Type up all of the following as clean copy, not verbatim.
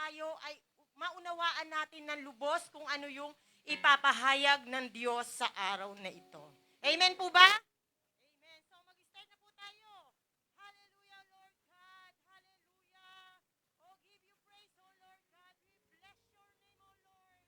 tayo ay maunawaan natin ng lubos kung ano yung ipapahayag ng Diyos sa araw na ito. Amen po ba? Amen. So mag-start na po tayo. Hallelujah, Lord God. Hallelujah. Oh, give you praise, oh Lord God. We bless your name, oh Lord.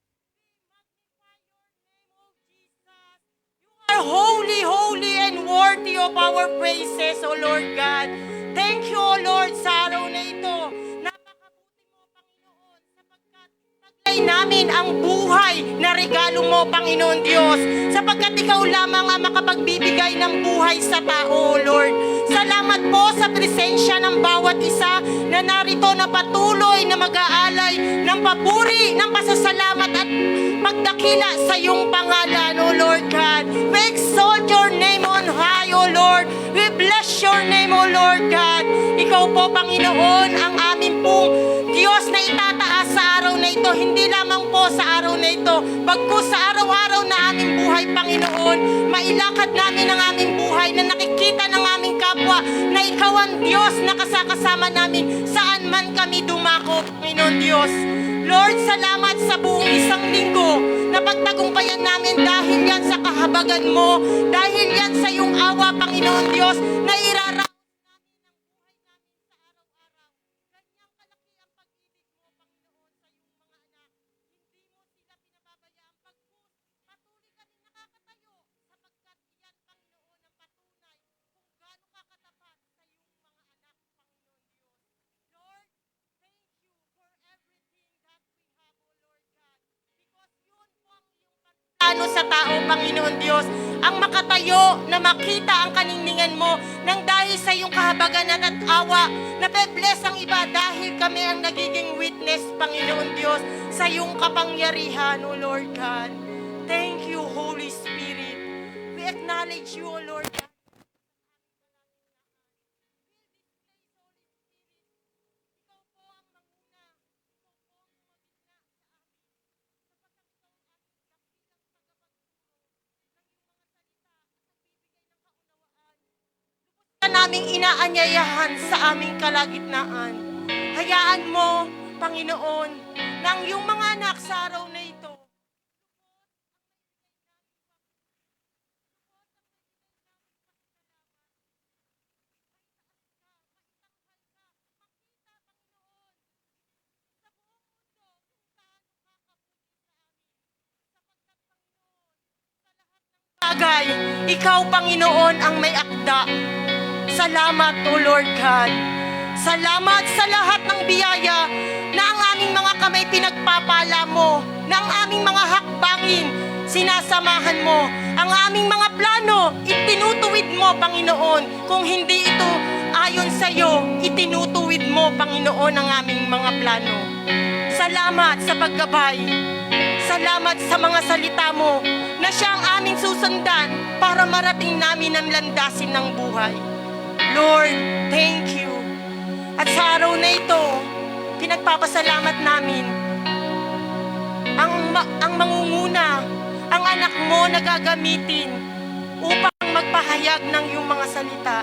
We magnify your name, oh Jesus. You are holy, holy, and worthy of our praises, oh Lord God. Thank you, oh Lord, sa araw na ito. Napakabuti mo, Panginoon, sapagkat taglay namin ang buhay na regalo mo, Panginoon Diyos, sapagkat ikaw lamang ang makapagbibigay ng buhay sa tao, Lord. Salamat po sa presensya ng bawat isa na narito na patuloy na mag-aalay ng papuri, ng pasasalamat at pagdakila sa iyong pangalan, O Lord God. We exalt your name on high, O Lord. We bless your name, O Lord God. Ikaw po, Panginoon, ang amin pong Diyos na itataas sa araw na ito, hindi lamang po sa araw na ito, bagkus sa araw-araw na aming buhay, Panginoon, mailakad namin ang aming buhay na nakikita ng aming kapwa na ikaw ang Diyos na kasakasama namin saan man kami dumako, Panginoon Diyos. Lord, salamat sa buong isang linggo na pagtagumpayan namin dahil yan sa kahabagan mo, dahil yan sa iyong awa, Panginoon Diyos, na iraraos namin ang buhay namin sa araw-araw. Ganyang kalaki ang pag-ibig mo, Panginoon, sa iyong mga anak. Hindi mo sila pinababayaan pagkus. Patuloy kami nakakatayo sapagkat iyan, Panginoon, ang patunay kung gaano ka katapat sa iyong mga anak, Panginoon Diyos. Lord, thank you for everything that we have, O Lord God. Because yun po ang iyong plano sa tao, Panginoon Diyos, ang makatayo na makita ang kaninningan mo nang dahil sa iyong kahabagan at awa, na be-bless ang iba dahil kami ang nagiging witness, Panginoon Diyos, sa iyong kapangyarihan, O Lord God. Thank you, Holy Spirit. We acknowledge you, O Lord God. Ikaw po ang manguna. Ikaw po ang mabigla sa amin. Sapagkat ikaw ang aming dakilang tagapagturo ng iyong mga salita at nagbibigay ng kaunawaan. Lubos ka naming inaanyayahan sa aming kalagitnaan. Hayaan mo, Panginoon, na ang iyong mga anak sa araw na ito, bagay, ikaw, Panginoon, ang may akda. Salamat, O Lord God. Salamat sa lahat ng biyaya na ang aming mga kamay pinagpapala mo, na ang aming mga hakbangin sinasamahan mo, ang aming mga plano itinutuwid mo, Panginoon. Kung hindi ito ayon sa iyo, itinutuwid mo, Panginoon, ang aming mga plano. Salamat sa paggabay. Salamat sa mga salita mo na siya ang aming susundan para marating namin ang landasin ng buhay. Lord, thank you. At sa araw na ito, pinagpapasalamat namin ang mangunguna, ang anak mo na gagamitin upang magpahayag ng iyong mga salita.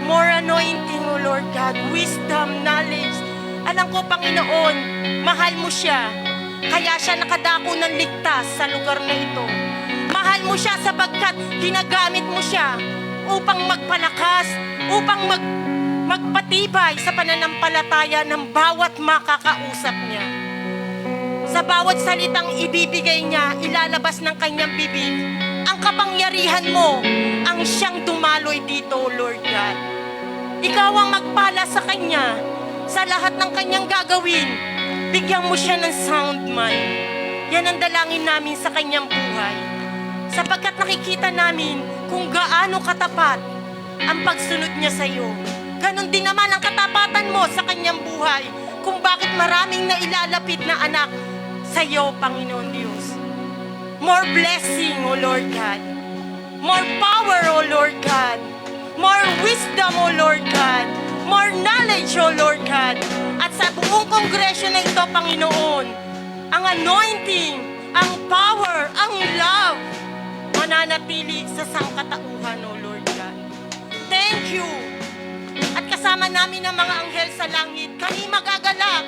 More anointing, O Lord God, wisdom, knowledge. Alam ko, Panginoon, mahal mo siya. Kaya siya nakadako ng ligtas sa lugar na ito. Mahal mo siya sapagkat ginagamit mo siya upang magpalakas, upang magpatibay sa pananampalataya ng bawat makakausap niya. Sa bawat salitang ibibigay niya, ilalabas ng kanyang bibig, ang kapangyarihan mo ang siyang dumaloy dito, Lord God. Ikaw ang magpala sa kanya sa lahat ng kanyang gagawin. Bigyan mo siya ng sound mind. Yan ang dalangin namin sa kanyang buhay. Sapagkat nakikita namin kung gaano katapat ang pagsunod niya sa iyo. Ganon din naman ang katapatan mo sa kanyang buhay kung bakit maraming nailalapit na anak sa iyo, Panginoon Diyos. More blessing, O Lord God. More power, O Lord God. More wisdom, O Lord God. More knowledge, O Lord God. At sa buong kongresyo na ito, Panginoon, ang anointing, ang power, ang love, mananatili sa sangkatauhan, O Lord God. Thank you. At kasama namin ang mga anghel sa langit, kami magagalak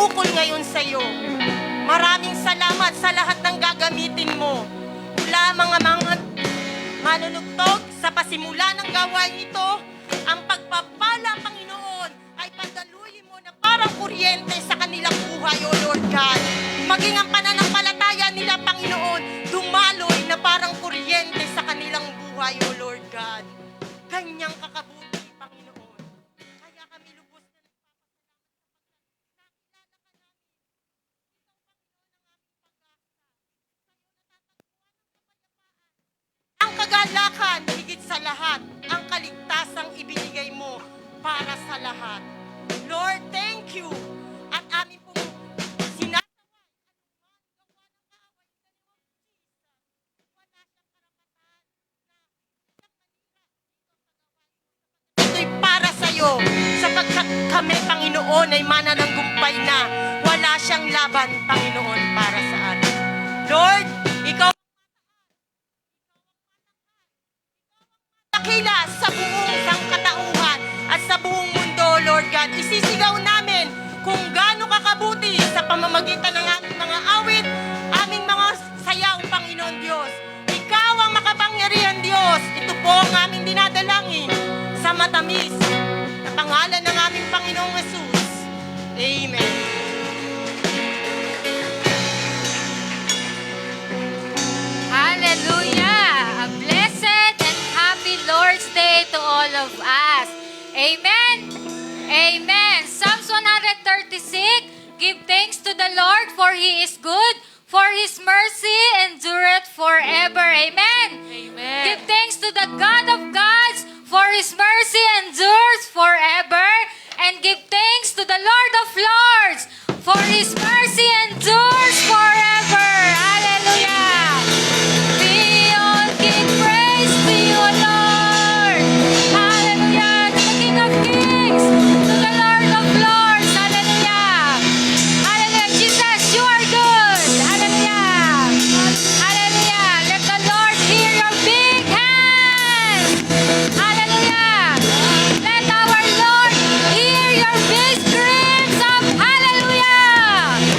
ukol ngayon sa iyo. Maraming salamat sa lahat ng gagamitin mo. Mula mga manunugtog sa pasimula ng gawain ito, ang pagpapala, Panginoon, ay padaluyin mo na parang kuryente sa kanilang buhay, O Lord God. Maging ang pananampalataya nila, Panginoon, dumaloy na parang kuryente sa kanilang buhay, O Lord God. Kanyang kakabuti, Panginoon. Kaya kami lubos na ang kagalakan, higit sa lahat, ang kaligtasang ibinigay mo para sa lahat. Lord, thank you. At amin pong sinasaway ito'y para sa iyo, sapagkat kami, Panginoon, ay manananggumpay na wala siyang laban, Panginoon, para sa atin. Lord, ikaw dakila sa buong sangkatauhan at sa buong mundo, Lord God. Isisigaw namin kung gaano kakabuti sa pamamagitan ng aming mga awit, aming mga sayaw, Panginoon Diyos. Ikaw ang makapangyarihan, Diyos. Ito po ang aming dinadalangin sa matamis na pangalan ng aming Panginoong Jesus. Amen. Hallelujah! A blessed and happy Lord's Day to all of us. Amen! Amen! Psalms 136, give thanks to the Lord for He is good, for His mercy endureth forever. Amen! Amen. Give thanks to the God of gods, for His mercy endures forever. And give thanks to the Lord of lords, for His mercy endures forever. Hallelujah! We all give praise to you, Lord. Hallelujah! To the King of Kings, to the Lord of Lords. Hallelujah! Hallelujah! Jesus, you are good. Hallelujah! Hallelujah! Let the Lord hear your big hands. Hallelujah! Let our Lord hear your big screams of hallelujah!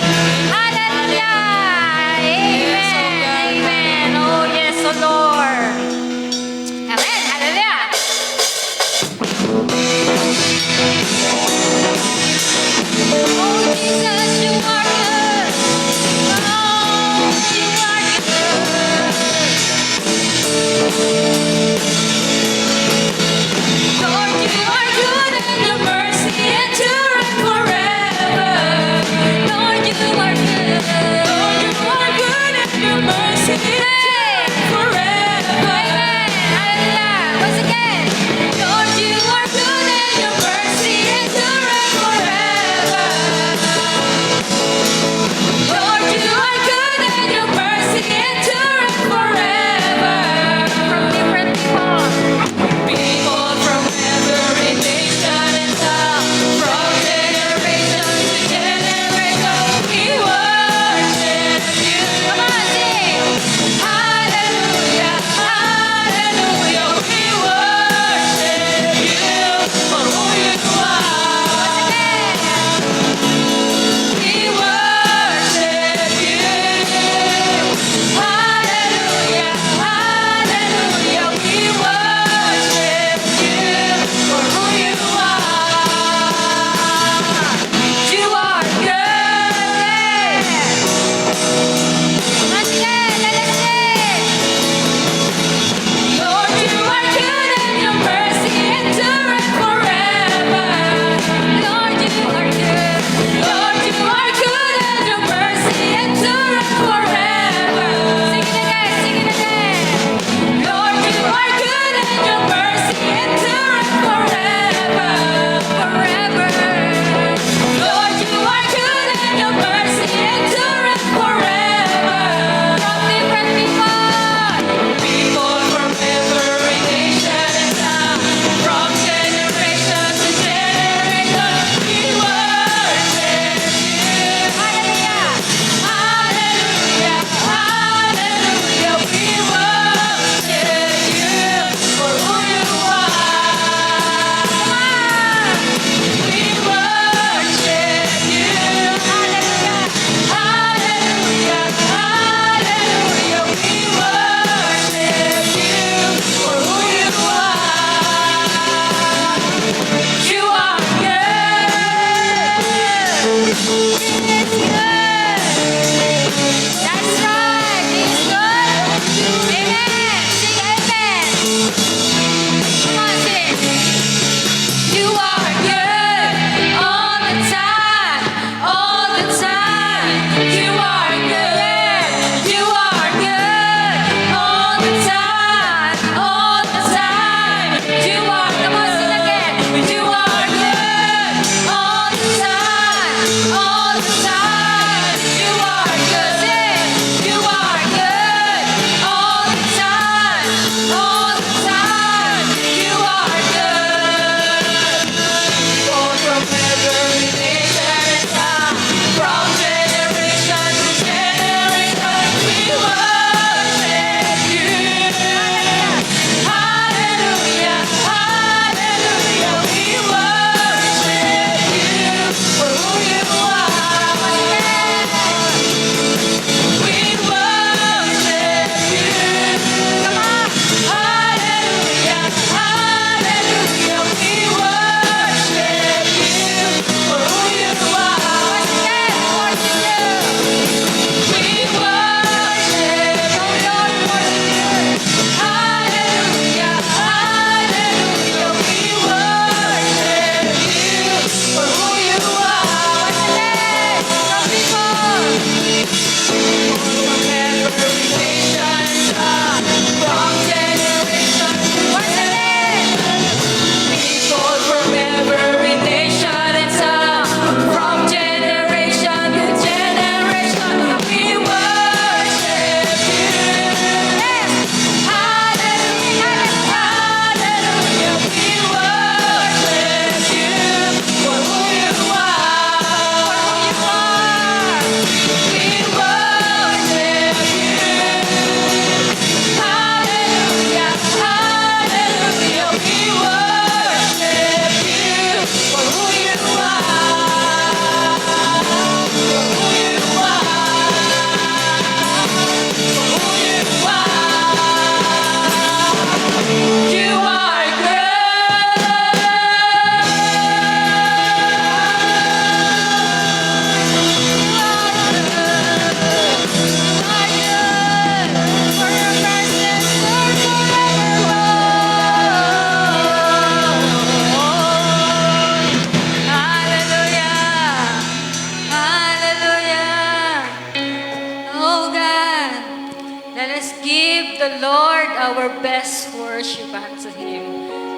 give the Lord our best worship unto Him.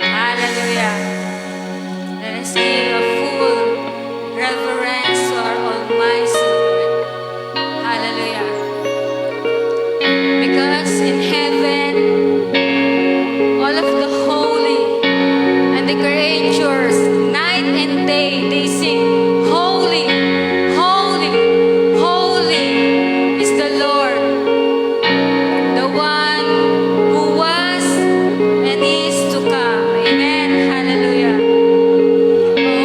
Hallelujah. Let us give a full reverence to our Almighty Lord. Hallelujah. Because in heaven, all of the holy and the creatures, night and day, they sing, Holy, holy, holy is the Lord, the one who was and is to come. Amen. Hallelujah.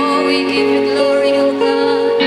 Oh, we give you glory, O God.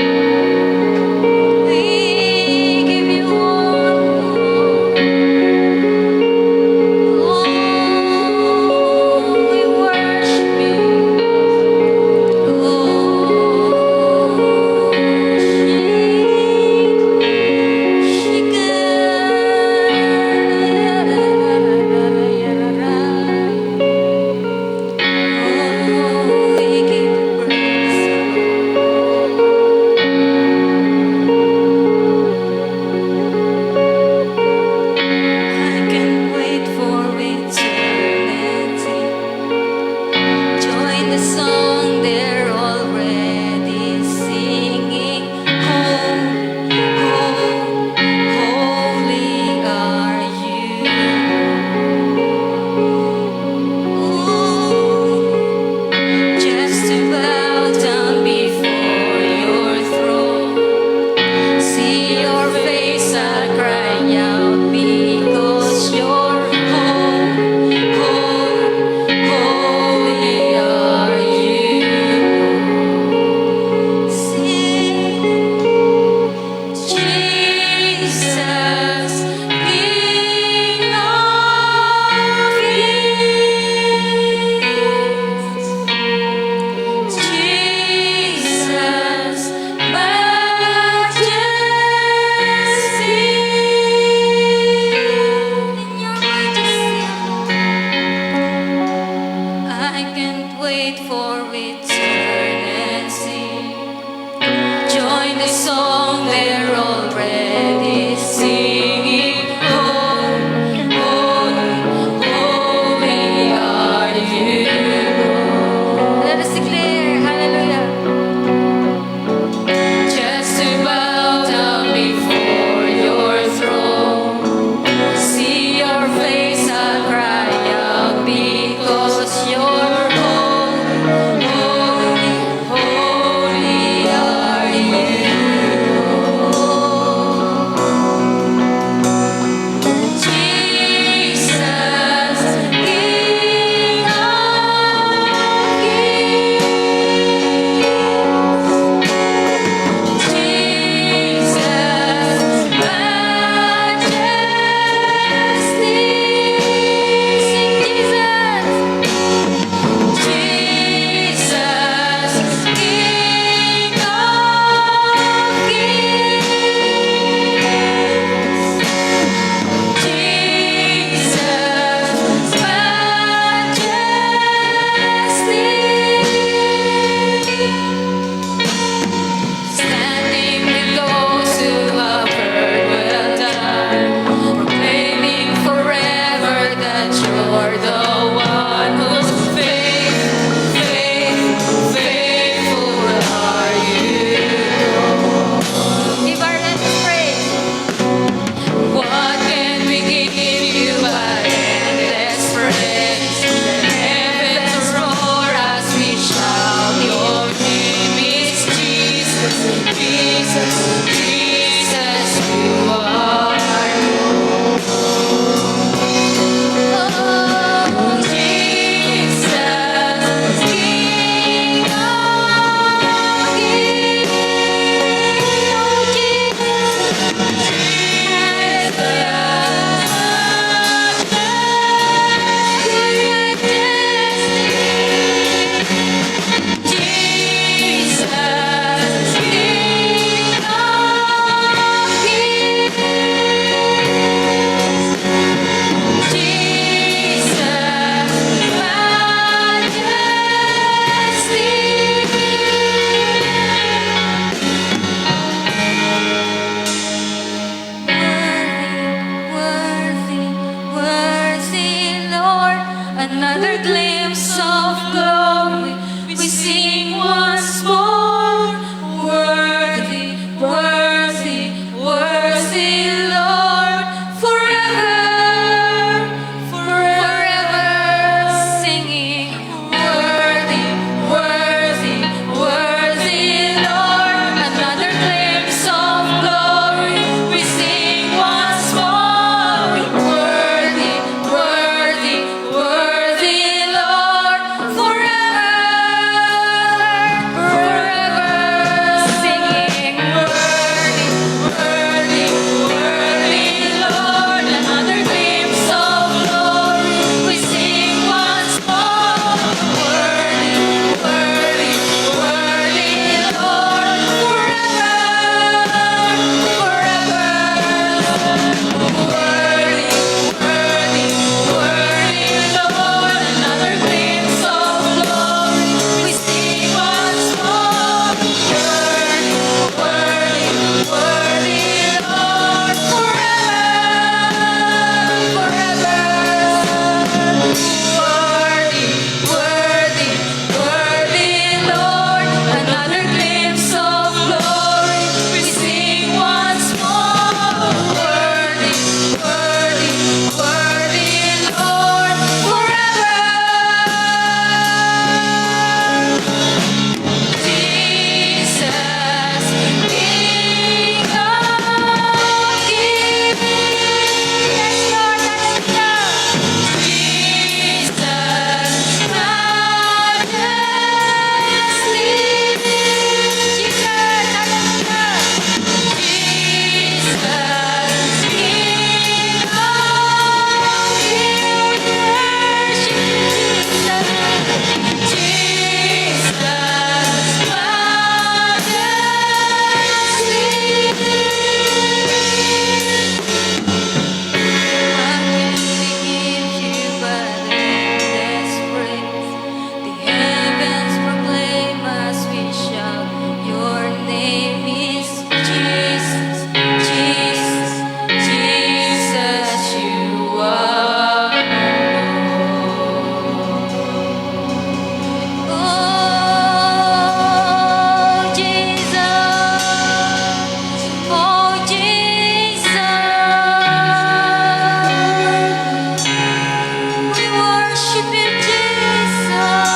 another glimpse of glory. We sing once more, worthy, worthy, worthy, Lord, forever, forever, singing, worthy, worthy, worthy, Lord, another glimpse of glory. We sing once more, worthy, worthy, worthy, Lord, forever, forever, singing, worthy, worthy, worthy, Lord, another glimpse of glory. We sing once more, worthy, worthy, worthy, Lord, forever, forever. Worthy, worthy, worthy, Lord, another glimpse of glory. We sing once more, worthy, worthy, worthy, Lord, forever, worthy, worthy, worthy, Lord, another glimpse of glory. We sing once more, worthy, worthy, worthy, Lord, forever. Jesus, King of Kings. Yes, Lord, hallelujah. Jesus, Majesty. Jesus, hallelujah. Jesus, King of Kings. Jesus, Jesus, you are. Oh, Jesus. Oh, Jesus. We worship you, Jesus.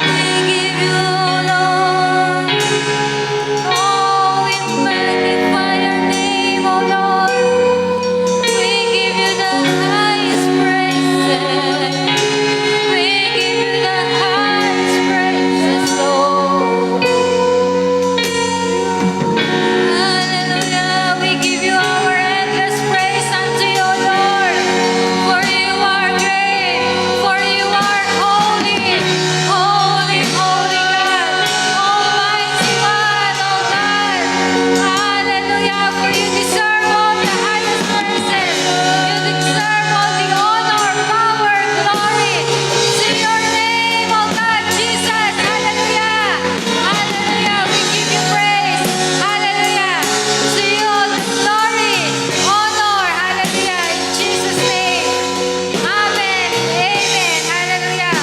We give you, Lord. Oh, we magnify your name, oh Lord. We give you the highest praises. We give you the highest praises, Lord. Hallelujah. We give you our endless praise unto you, Lord. For you are great. For you are holy. Holy, holy God. Almighty one, oh God. Hallelujah. For you deserve all the highest praises. You deserve all the honor, power, glory. To your name, oh God, Jesus. Hallelujah. Hallelujah. We give you praise. Hallelujah. To you all the glory, honor. Hallelujah. In Jesus' name. Amen. Amen. Hallelujah.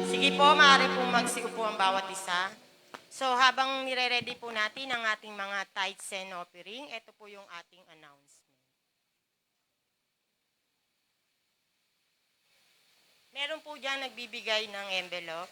Sige po, maaari pong magsiupo ang bawat isa. So habang nire-ready po natin ang ating mga tithes and offering, ito po yung ating announcement. Meron po dyan nagbibigay ng envelope.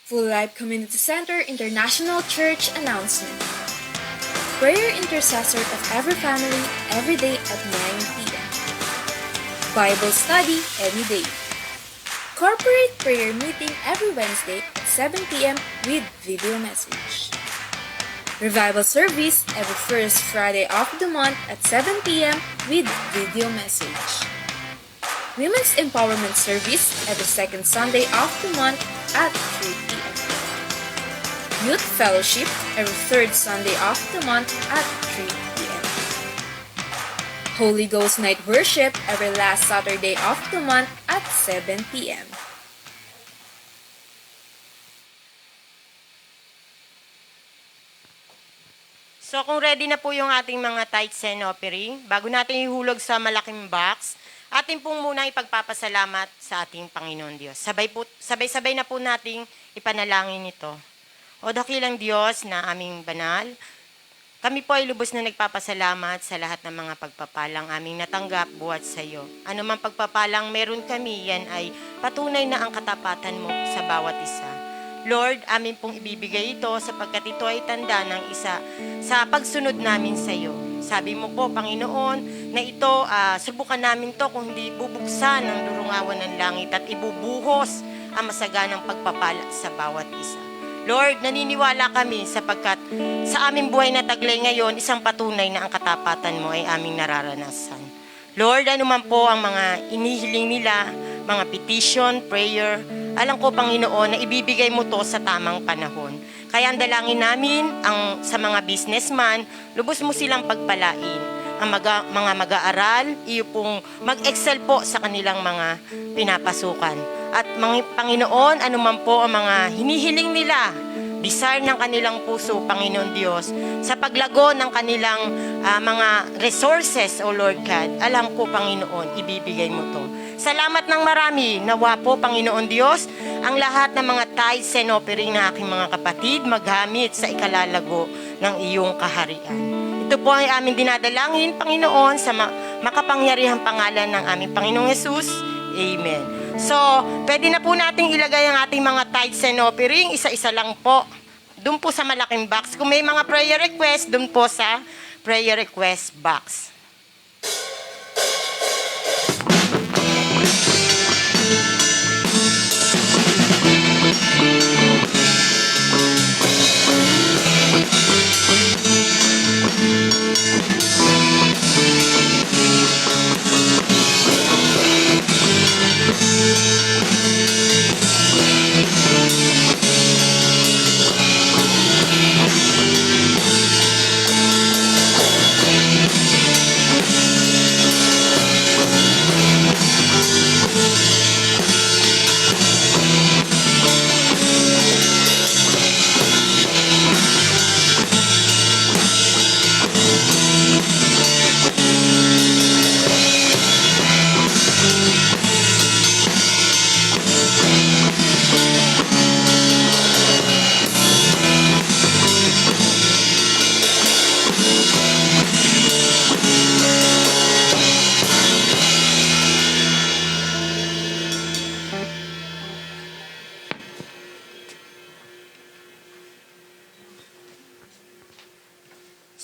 Full Life Community Center International Church announcement. Prayer intercessor of every family every day at 9 p.m. Bible study any day. Corporate prayer meeting every Wednesday at 7 p.m. with video message. Revival service every first Friday of the month at 7 p.m. with video message. Women's Empowerment Service every second Sunday of the month at 3 p.m. Youth Fellowship every third Sunday of the month at 3 p.m. Holy Ghost Night Worship every last Saturday of the month at 7 p.m. So kung ready na po yung ating mga tithes and offering, bago natin ihulog sa malaking box, atin pong muna ipagpapasalamat sa ating Panginoon Diyos. Sabay-sabay na po nating ipanalangin ito. O dakilang Diyos na aming banal, kami po ay lubos na nagpapasalamat sa lahat ng mga pagpapalang aming natanggap buhat sa iyo. Ano man pagpapalang meron kami, yan ay patunay na ang katapatan mo sa bawat isa. Lord, amin pong ibibigay ito sapagkat ito ay tanda ng isa sa pagsunod namin sa iyo. Sabi mo po, Panginoon, na ito, subukan namin to kung hindi bubuksan ang durungawan ng langit at ibubuhos ang masaganang pagpapala sa bawat isa. Lord, naniniwala kami sapagkat sa aming buhay na taglay ngayon, isang patunay na ang katapatan mo ay aming nararanasan. Lord, ano man po ang mga inihiling nila, mga petition, prayer, alam ko, Panginoon, na ibibigay mo to sa tamang panahon. Kaya ang dalangin namin sa mga businessman, lubos mo silang pagpalain. Ang mga mag-aaral, iyo pong mag-excel po sa kanilang mga pinapasukan. At Panginoon, anuman po ang mga hinihiling nila, desire ng kanilang puso, Panginoon Diyos, sa paglago ng kanilang mga resources, O Lord God, alam ko, Panginoon, ibibigay mo to. Salamat ng marami, nawa po, Panginoon Diyos, ang lahat ng mga tithes and offering ng aking mga kapatid magamit sa ikalalago ng iyong kaharian. Ito po ay aming dinadalangin, Panginoon, sa makapangyarihang pangalan ng aming Panginoong Yesus. Amen. So, pwede na po nating ilagay ang ating mga tithes and offering, isa-isa lang po. Doon po sa malaking box. Kung may mga prayer request, doon po sa prayer request box.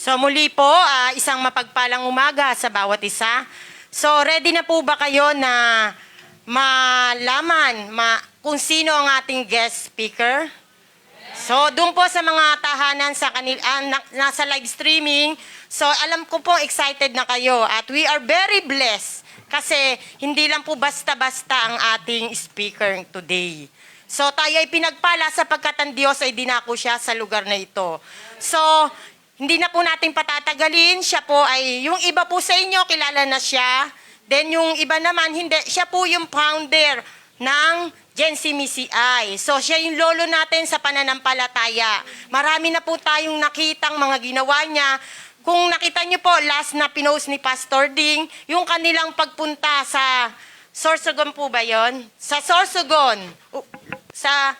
So muli po, isang mapagpalang umaga sa bawat isa. So ready na po ba kayo na malaman kung sino ang ating guest speaker? So doon po sa mga tahanan sa nasa live streaming, so alam ko po excited na kayo at we are very blessed kasi hindi lang po basta-basta ang ating speaker today. So tayo ay pinagpala sapagkat ang Diyos ay dinako siya sa lugar na ito. So hindi na po natin patatagalin, siya po ay, yung iba po sa inyo, kilala na siya. Then yung iba naman, hindi. Siya po yung founder ng Gen-Z MCI. So siya yung lolo natin sa pananampalataya. Marami na po tayong nakitang mga ginawa niya. Kung nakita niyo po, last na pinost ni Pastor Ding, yung kanilang pagpunta sa Sorsogon po ba yon? Sa Sorsogon, sa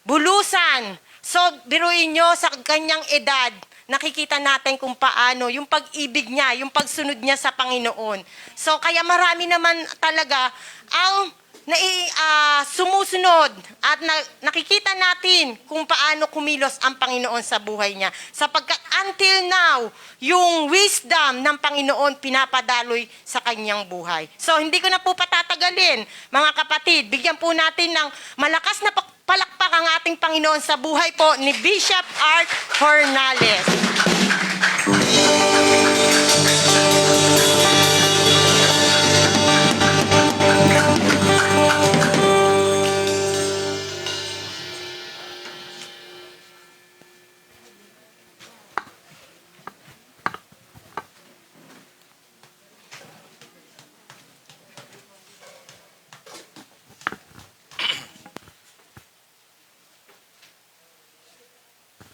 Bulusan. So biruin nyo sa kanyang edad, nakikita natin kung paano yung pag-ibig niya, yung pagsunod niya sa Panginoon. So kaya marami naman talaga ang sumusunod at nakikita natin kung paano kumilos ang Panginoon sa buhay niya. Sapagkat until now, yung wisdom ng Panginoon pinapadaloy sa kanyang buhay. So, hindi ko na po patatagalin, mga kapatid. Bigyan po natin ng malakas na palakpak ang ating Panginoon sa buhay po ni Bishop Art Hornales.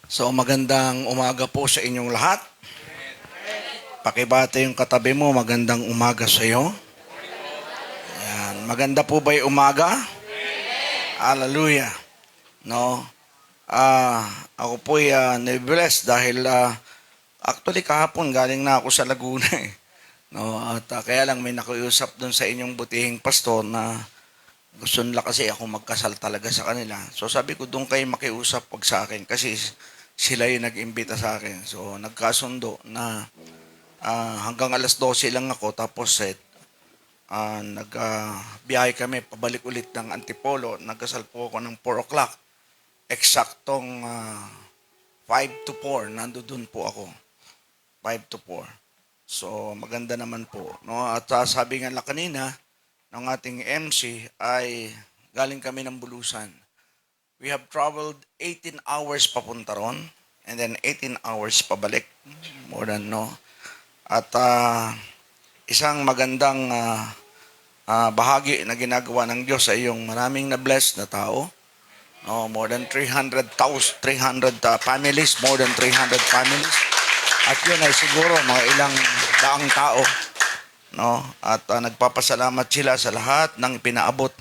So magandang umaga po sa inyong lahat. Pakibate yung katabi mo, magandang umaga sa iyo. Ayan. Maganda po ba yung umaga? Hallelujah. No. Ako po na-bless dahil actually kahapon galing na ako sa Laguna eh. No, at kaya lang may nakiusap doon sa inyong butihing pastor na gusto nila kasi ako magkasal talaga sa kanila. So sabi ko doon kayo makiusap wag sa akin kasi sila yung nag-imbita sa akin. So, nagkasundo na hanggang alas 12 lang ako. Tapos, nagbiyahe kami, pabalik ulit ng Antipolo. Nagkasal po ako ng 4 o'clock. Eksaktong 5 to 4, nandoon po ako. 5 to 4. So, maganda naman po. No? At sabi nga lang kanina, ng ating MC ay galing kami ng Bulusan. We have traveled 18 hours papunta ron and then 18 hours pabalik. More than, no? At isang magandang bahagi na ginagawa ng Diyos ay yung maraming na-blessed na tao. No, more than 300 families, more than 300 families. At yun ay siguro mga ilang daang tao. No? At nagpapasalamat sila sa lahat ng pinaabot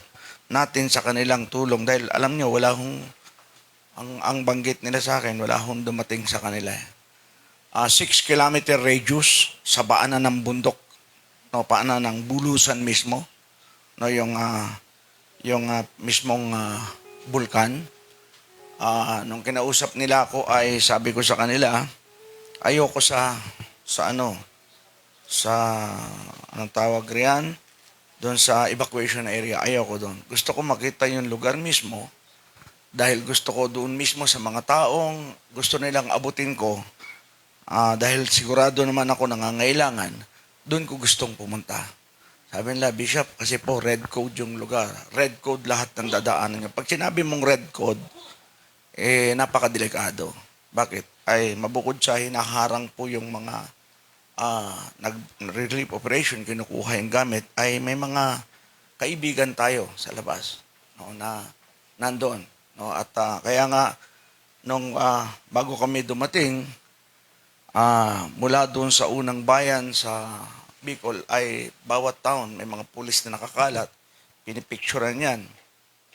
natin sa kanilang tulong dahil alam nyo wala hong ang banggit nila sa akin wala hong dumating sa kanila 6 kilometer radius sa paanan ng bundok, no, paanan ng Bulusan mismo, no, yung mismong bulkan. Nung kinausap nila ako ay sabi ko sa kanila ayoko sa anong tawag riyan doon sa evacuation area, ayaw ko doon. Gusto ko makita yung lugar mismo dahil gusto ko doon mismo sa mga taong gusto nilang abutin ko dahil sigurado naman ako nangangailangan, doon ko gustong pumunta. Sabi nila, Bishop, kasi po red code yung lugar. Red code lahat ng dadaanan niyo. Pag sinabi mong red code, napakadelikado. Bakit? Ay mabukod sa hinaharang po yung mga nag-relief operation, kinukuha yung gamit, ay may mga kaibigan tayo sa labas, no, na nandoon. No? At kaya nga, nung bago kami dumating, mula doon sa unang bayan sa Bicol, ay bawat town, may mga pulis na nakakalat, pinipicturean yan,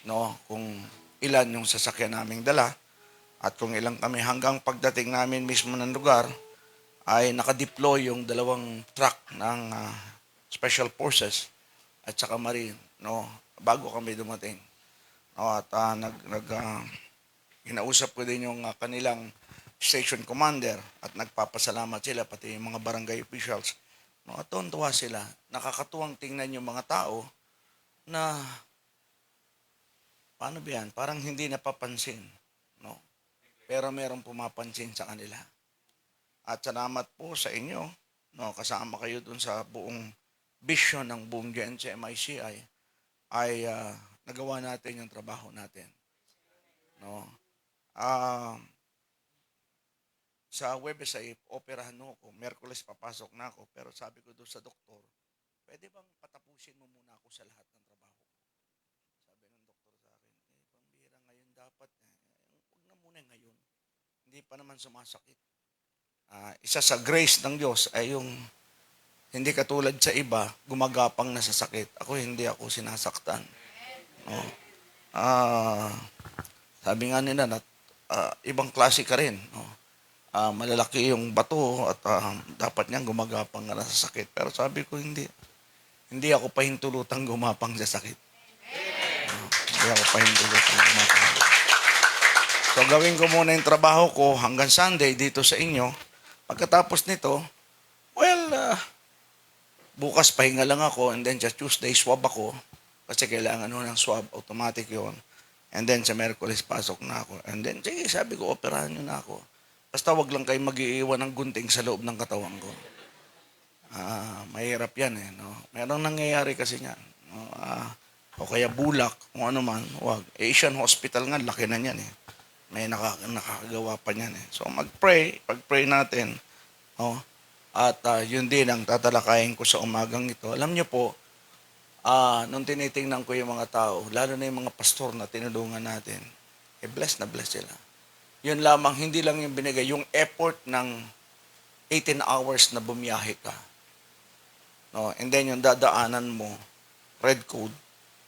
no? Kung ilan yung sasakyan naming dala, at kung ilang kami hanggang pagdating namin mismo ng lugar, ay nakadeploy yung 2 truck ng Special Forces at saka Marine, no, bago kami dumating. No, at ginausap ko din yung kanilang station commander at nagpapasalamat sila, pati yung mga barangay officials. No, at tuwa sila. Nakakatuwang tingnan yung mga tao na paano ba yan? Parang hindi napapansin. No? Pero merong pumapansin sa kanila. At salamat po sa inyo, no, kasama kayo dun sa buong vision ng buong GNC MICI ay nagawa natin yung trabaho natin. No. Sa Huwebes ay operahan ako, Miyerkules papasok na ako, pero sabi ko doon sa doktor, pwede bang patapusin mo muna ako sa lahat ng trabaho ko? Sabi ng doktor sa akin, pambira ngayon dapat, huwag na muna ngayon. Hindi pa naman sumasakit. Isa sa grace ng Diyos ay yung hindi katulad sa iba, gumagapang na sa sakit. Hindi ako sinasaktan. No? Sabi nga nila, ibang klase ka rin. No? Malalaki yung bato at dapat niyang gumagapang na sa sakit. Pero sabi ko, hindi ako pahintulutang gumapang sa sakit. Hindi ako pahintulot ng kumakain. So, gawin ko muna yung trabaho ko hanggang Sunday dito sa inyo. Pagkatapos nito, well, bukas pahinga lang ako and then sa Tuesday swab ako kasi kailangan ng swab, automatic yon. And then sa Merkulis pasok na ako. And then, sige, sabi ko, operahan nyo na ako. Basta wag lang kayo mag-iiwan ng gunting sa loob ng katawan ko. Mahirap yan eh. No? Merong nangyayari kasi niyan. No? O kaya bulak, kung ano man, wag. Asian Hospital nga, laki na yan eh. May nakakagawa pa niyan eh. So mag-pray, pag-pray natin. No? At yun din ang tatalakayin ko sa umagang ito. Alam niyo po, nung tinitingnan ko yung mga tao, lalo na yung mga pastor na tinulungan natin, blessed na blessed sila. Yun lamang, hindi lang yung binigay, yung effort ng 18 hours na bumiyahe ka. No? And then yung dadaanan mo, red code,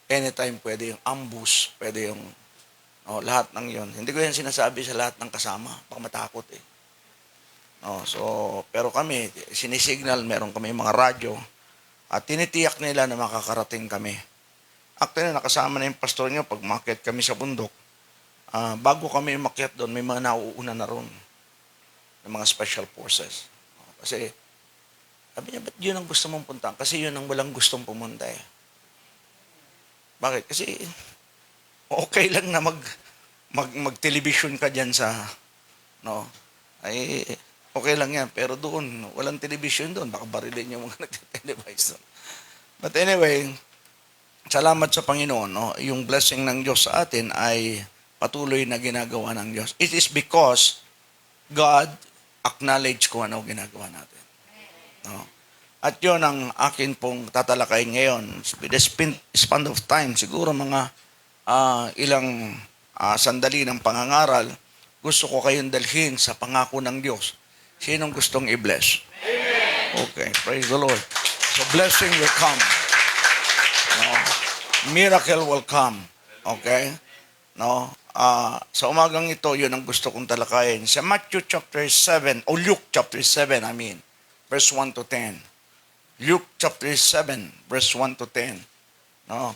anytime pwede yung ambush, pwede yung lahat ng yon. Hindi ko yan sinasabi sa lahat ng kasama, baka matakot eh. Pero kami, sinisignal, meron kami mga radyo, at tinitiyak nila na makakarating kami. Actually, nakasama na yung pastor nyo pag umakyat kami sa bundok. Bago kami umakyat doon, may mga nauuna na ron. May mga special forces. Kasi, sabi niya, ba't yun ang gusto mong puntahan? Kasi yun ang walang gustong pumunta eh. Bakit? Kasi, okay lang na mag-television ka dyan sa, okay lang yan. Pero doon, walang television doon. Baka barilin yung mga nagte-televise doon. But anyway, salamat sa Panginoon. No? Yung blessing ng Diyos sa atin ay patuloy na ginagawa ng Diyos. It is because God acknowledge kung ano ginagawa natin. No? At yun ang akin pong tatalakay ngayon. With the span of time, siguro mga ilang sandali ng pangangaral, gusto ko kayong dalhin sa pangako ng Diyos. Sinong gustong i-bless? Okay, praise the Lord. So blessing will come. No? Miracle will come. Okay? No? Sa umagang ito, yun ang gusto kong talakayin. Sa Matthew chapter 7, o Luke chapter 7, verse 1 to 10. Luke chapter 7, verse 1 to 10. No?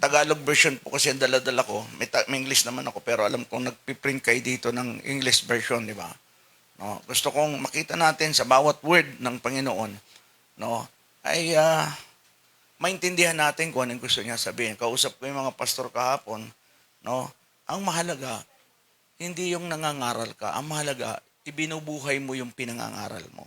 Tagalog version po kasi ang dala-dala ko. May English naman ako, pero alam kong nagpiprint kayo dito ng English version, di ba? No? Gusto kong makita natin sa bawat word ng Panginoon, no? Ay maintindihan natin kung anong gusto niya sabihin. Kausap ko yung mga pastor kahapon, no? Ang mahalaga, hindi yung nangangaral ka. Ang mahalaga, ibinubuhay mo yung pinangangaral mo.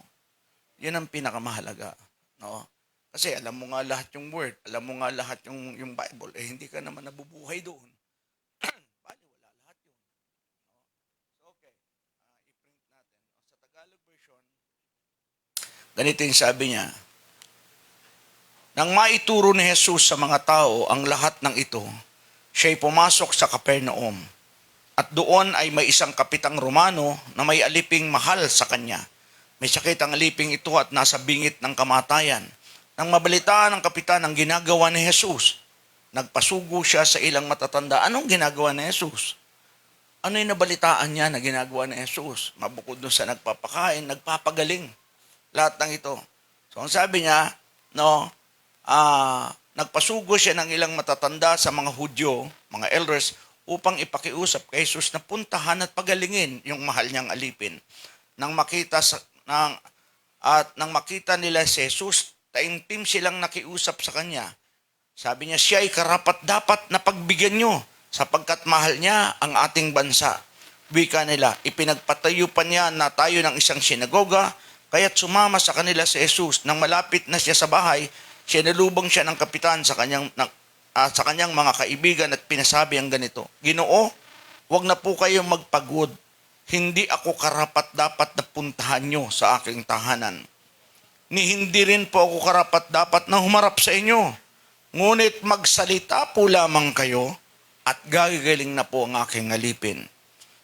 Yan ang pinakamahalaga. No? Kasi alam mo nga lahat yung word, alam mo nga lahat yung Bible, hindi ka naman nabubuhay doon. Bali, wala lahat yun. No? So, okay, i-print natin. Sa Tagalog version, ganito yung sabi niya, nang maituro ni Jesus sa mga tao ang lahat ng ito, siya'y pumasok sa Capernaum. At doon ay may isang kapitang Romano na may aliping mahal sa kanya. May sakit ang aliping ito at nasa bingit ng kamatayan. Nang mabalitaan ng kapitan ang ginagawa ni Jesus, nagpasugo siya sa ilang matatanda. Anong ginagawa ni Jesus? Ano yung nabalitaan niya na ginagawa ni Jesus? Mabukod doon sa nagpapakain, nagpapagaling. Lahat ng ito. So ang sabi niya, nagpasugo siya ng ilang matatanda sa mga Hudyo, mga elders, upang ipakiusap kay Jesus na puntahan at pagalingin yung mahal niyang alipin. Nang makita nila si Jesus, taimtim silang nakiusap sa kanya. Sabi niya, siya ay karapat-dapat na pagbigyan nyo sapagkat mahal niya ang ating bansa. Wika nila, ipinagpatayo pa niya na tayo ng isang sinagoga, kaya't sumama sa kanila si Jesus. Nang malapit na siya sa bahay, sinalubong siya ng kapitan sa kanyang mga kaibigan at pinasabi ang ganito, Ginoo, wag na po kayong magpagod. Hindi ako karapat-dapat na puntahan nyo sa aking tahanan. Ni hindi rin po ako karapat-dapat na humarap sa inyo. Ngunit magsalita po lamang kayo at gagaling na po ang aking alipin.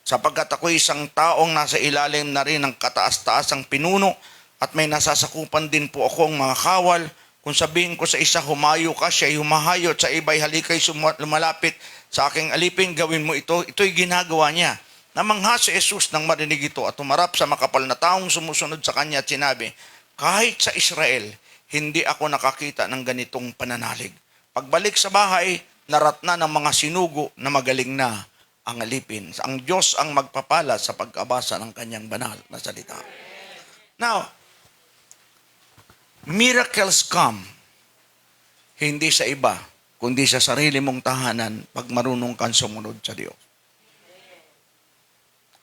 Sapagkat ako isang taong nasa ilalim na rin ng kataas-taasang pinuno at may nasasakupan din po akong mga kawal. Kung sabihin ko sa isa, humayo ka, siya ay humahayo, sa iba'y halikay lumalapit sa aking alipin, gawin mo ito. Ito'y ginagawa niya. Namangha si Jesus nang marinig ito at humarap sa makapal na taong sumusunod sa kanya at sinabi, kahit sa Israel, hindi ako nakakita ng ganitong pananalig. Pagbalik sa bahay, naratna ng mga sinugo na magaling na ang alipin. Ang Diyos ang magpapala sa pagkabasa ng kanyang banal na salita. Now, miracles come hindi sa iba, kundi sa sarili mong tahanan pag marunong kang sumunod sa Diyos.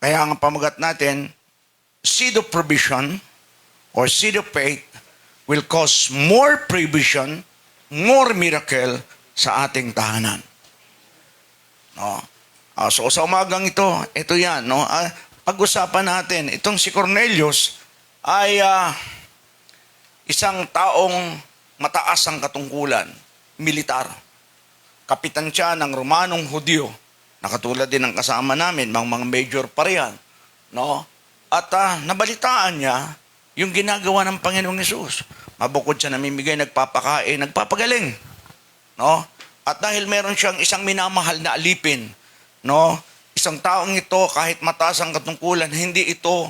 Kaya ang pamagat natin, seed of provision or seed of faith will cause more provision, more miracle sa ating tahanan. No? So sa umagang ito yan. No? Pag-usapan natin, itong si Cornelius ay isang taong mataas ang katungkulan, militar. Kapitan siya ng Romanong Hudyo, na katulad din ng kasama namin, mga major pa riyan. No? At nabalitaan niya yung ginagawa ng Panginoong Hesus. Mabukod siya namimigay, nagpapakain, nagpapagaling. No? At dahil meron siyang isang minamahal na alipin, no? Isang taong ito, kahit mataas ang katungkulan, hindi ito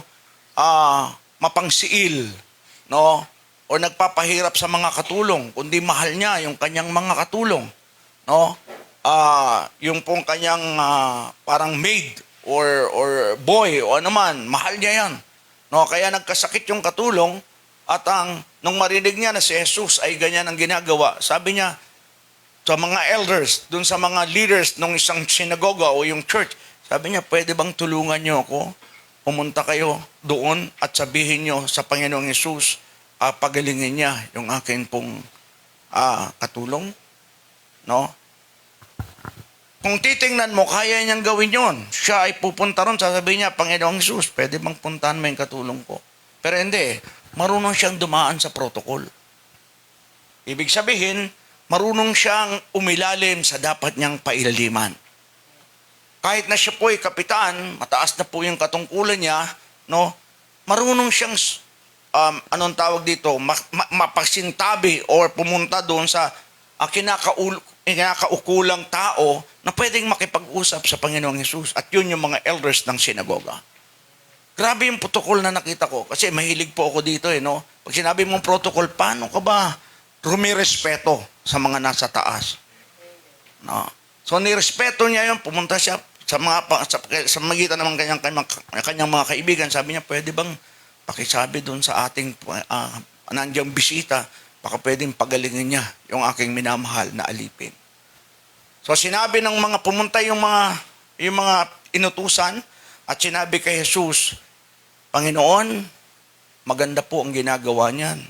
mapangsiil, no? O nagpapahirap sa mga katulong, kundi mahal niya yung kanyang mga katulong, no? Yung pong kanyang parang maid or boy o ano man, mahal niya yan. No, kaya nagkasakit yung katulong at nung marinig niya na si Jesus ay ganyan ang ginagawa, sabi niya sa mga elders, dun sa mga leaders ng isang sinagoga o yung church, sabi niya, pwede bang tulungan niyo ako? Pumunta kayo doon at sabihin niyo sa Panginoong Hesus, pagalingin niya yung akin pong katulong. No? Kung titingnan mo, kaya niyang gawin yon. Siya ay pupunta ron, sasabihin niya, Panginoong Hesus, pwede bang puntahan mo yung katulong ko? Pero hindi, marunong siyang dumaan sa protocol. Ibig sabihin, marunong siyang umilalim sa dapat niyang pailaliman. Kahit na siya po ay kapitan, mataas na po yung katungkulan niya, no? Marunong siyang, anong tawag dito, mapasintabi or pumunta doon sa kinakaukulang tao na pwedeng makipag-usap sa Panginoong Hesus. At yun yung mga elders ng sinagoga. Grabe yung protocol na nakita ko. Kasi mahilig po ako dito no? Pag sinabi mong protocol, paano ka ba rumirespeto sa mga nasa taas? No? So nirespeto niya yun, pumunta siya sa magitan ng kanyang mga kaibigan. Sabi niya, pwede bang pakisabi doon sa ating nandiyan bisita, baka pwedeng pagalingin niya yung aking minamahal na alipin. So sinabi ng mga pumunta yung mga inutusan at sinabi kay Jesus, Panginoon, maganda po ang ginagawa niyan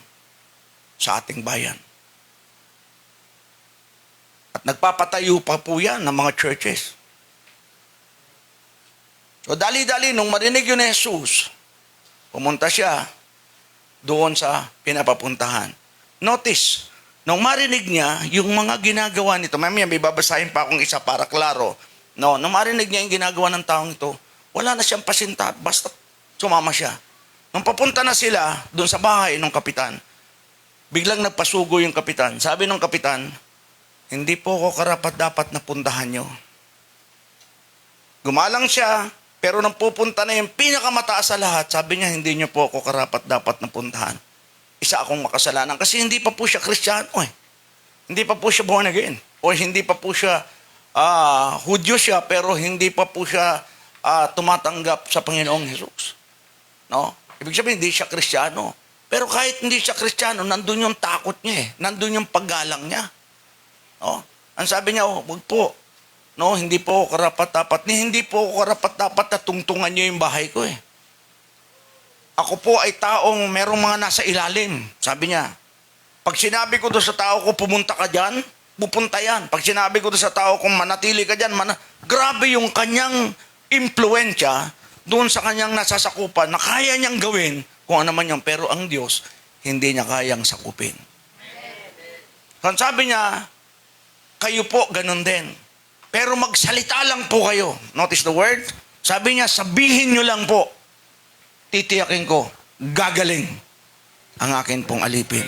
sa ating bayan. At nagpapatayo pa po yan ng mga churches. So dali-dali, nung marinig yun ni Jesus, pumunta siya doon sa pinapapuntahan. Notice, nung marinig niya yung mga ginagawa nito, mamaya may babasahin pa akong isa para klaro. No, nung marinig niya yung ginagawa ng taong ito, wala na siyang pasinta, basta sumama siya. Nung papunta na sila doon sa bahay ng kapitan, biglang nagpasugo yung kapitan. Sabi ng kapitan, hindi po ako karapat-dapat na puntahan nyo. Gumalang siya, pero nang pupunta na yung pinakamataas sa lahat, sabi niya, hindi nyo po ako karapat-dapat na puntahan. Isa akong makasalanan kasi hindi pa po siya Kristiyano eh. Hindi pa po siya born again. O hindi pa po siya, Hudyo siya, pero hindi pa po siya tumatanggap sa Panginoong Hesus. No? Ibig sabihin, hindi siya Kristiyano. Pero kahit hindi siya Kristiyano, nandun yung takot niya eh. Nandun yung paggalang niya. No? Ang sabi niya, wag po. No, hindi po ako karapat-dapat. Hindi po ako karapat-dapat na tungtungan niyo yung bahay ko eh. Ako po ay taong merong mga nasa ilalim. Sabi niya, pag sinabi ko doon sa tao ko, pumunta ka dyan, pupunta yan. Pag sinabi ko doon sa tao ko, manatili ka dyan, grabe yung kanyang impluensya doon sa kanyang nasasakupan na kaya niyang gawin kung ano man yun. Pero ang Diyos, hindi niya kayang sakupin. So, sabi niya, kayo po ganun din. Pero magsalita lang po kayo. Notice the word? Sabi niya, sabihin niyo lang po. Titiyakin ko, gagaling ang akin pong alipin.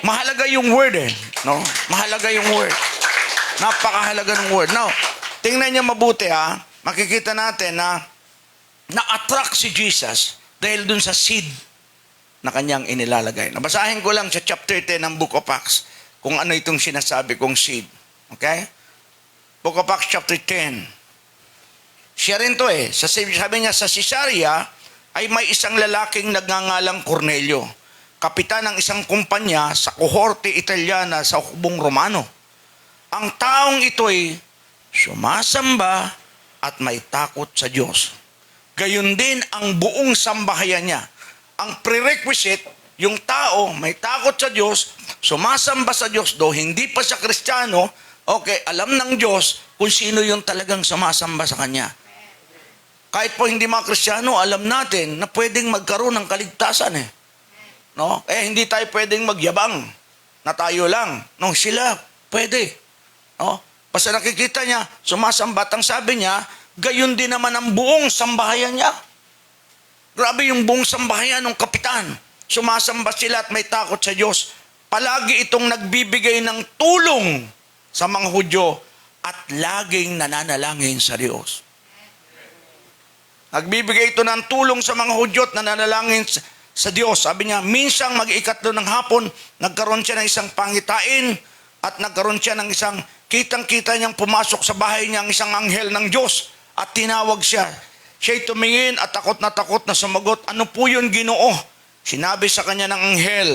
Mahalaga yung word eh. No? Mahalaga yung word. Napakahalaga ng word. Now, tingnan niyo mabuti ha. Makikita natin na na-attract si Jesus dahil dun sa seed na kanyang inilalagay. Nabasahin ko lang sa chapter 10 ng Book of Acts kung ano itong sinasabi kong seed. Okay? Book of Acts chapter 10. Siya rin to eh. Sabi niya, sa Caesarea ay may isang lalaking nagngangalang Cornelio, kapitan ng isang kumpanya sa kohorte Italiana sa hukbong Romano. Ang taong ito'y sumasamba at may takot sa Diyos. Gayun din ang buong sambahayan niya. Ang prerequisite, yung tao may takot sa Diyos, sumasamba sa Diyos, do hindi pa siya Kristiyano, okay, alam ng Diyos kung sino yung talagang sumasamba sa Kanya. Kahit po hindi mga Kristiyano, alam natin na pwedeng magkaroon ng kaligtasan eh. No? Hindi tayo pwedeng magyabang na tayo lang. No, sila, pwede. No? Basta nakikita niya, sumasambat. Ang sabi niya, gayon din naman ang buong sambahayan niya. Grabe yung buong sambahayan ng kapitan. Sumasamba sila at may takot sa Diyos. Palagi itong nagbibigay ng tulong sa mga Hudyo at laging nananalangin sa Diyos. Nagbibigay ito ng tulong sa mga Hudyo at nananalangin sa Diyos. Sabi niya, minsang mag-ikatlo ng hapon, nagkaroon siya ng isang pangitain at nagkaroon siya ng isang kitang-kita niyang pumasok sa bahay niya ang isang anghel ng Diyos at tinawag siya. Siya'y tumingin at takot na sumagot, ano po yun, Ginoo? Sinabi sa kanya ng anghel,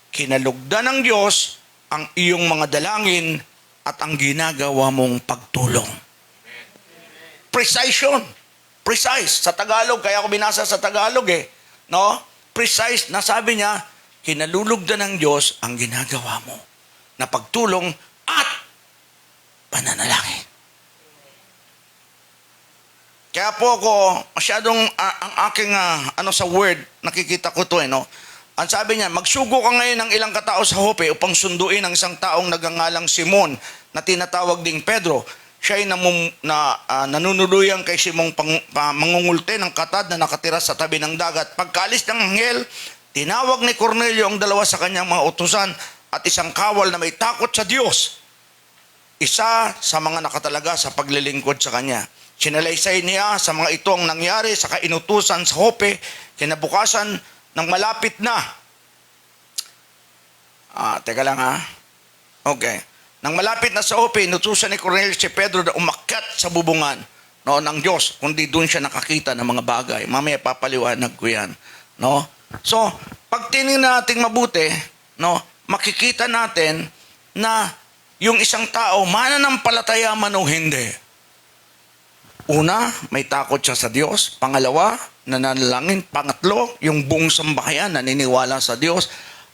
kinalugdan ng Diyos ang iyong mga dalangin at ang ginagawa mong pagtulong. Precise yun. Precise. Sa Tagalog, kaya ako binasa sa Tagalog eh. No? Precise na sabi niya, kinalulugdan ng Diyos ang ginagawa mo na pagtulong at pananalangin. Kaya po ako, masyadong ang aking sa word, nakikita ko to eh, no? Ang sabi niya, magsugo ka ngayon ng ilang katao sa Jope upang sunduin ang isang taong nagangalang Simon na tinatawag ding Pedro. Siya ay nanunuluyan kay Simong mangungulte ng katad na nakatira sa tabi ng dagat. Pagkaalis ng anghel, tinawag ni Cornelio ang dalawa sa kanyang mga utusan at isang kawal na may takot sa Diyos. Isa sa mga nakatalaga sa paglilingkod sa kanya. Sinalaysay niya sa mga ito ang nangyari sa kainutusan sa Jope, kinabukasan ng malapit na. Teka lang ha. Okay. Nang malapit na sa Jope, inutusan ni Cornelio si Pedro na umakyat sa bubungan ng Diyos, kundi doon siya nakakita ng mga bagay. Mamaya papaliwanag ko yan. No? So, pag tinignan natin mabuti, no, makikita natin na yung isang tao, mananampalataya man o hindi. Una, may takot siya sa Diyos. Pangalawa, nananalangin. Pangatlo, yung buong sambahayan naniniwala sa Diyos.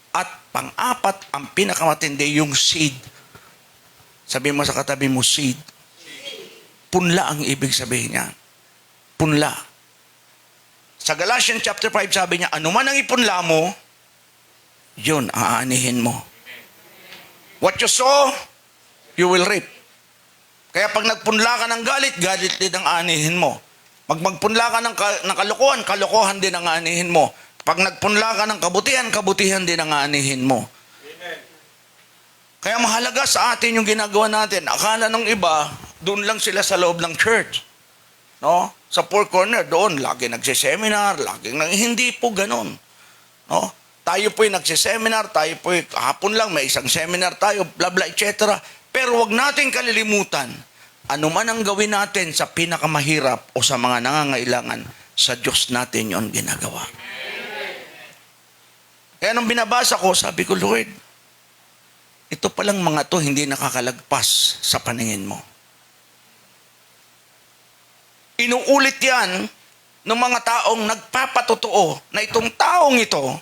At pang-apat, ang pinakamatindi, yung seed. Sabi mo sa katabi mo, seed. Punla ang ibig sabihin niya. Punla. Sa Galatians chapter 5, sabi niya, anuman ang ipunla mo, yun, aanihin mo. What you sow, you will reap. Kaya pag nagpunla ka ng galit, galit din ang aanihin mo. Magpunla ka ng kalokohan, kalokohan din ang aanihin mo. Pag nagpunla ka ng kabutihan, kabutihan din ang aanihin mo. Kaya mahalaga sa atin yung ginagawa natin. Akala ng iba, doon lang sila sa loob ng church. No? Sa four corner, doon, lagi nagsiseminar, hindi po ganun. No? Tayo po'y nagsiseminar, tayo po'y kahapon lang, may isang seminar tayo, bla bla, etc. Pero wag natin kalilimutan, ano man ang gawin natin sa pinakamahirap o sa mga nangangailangan, sa Diyos natin yon ginagawa. Kaya nung binabasa ko, sabi ko, Lord, ito palang mga to hindi nakakalagpas sa paningin mo. Inuulit yan ng mga taong nagpapatotoo na itong taong ito,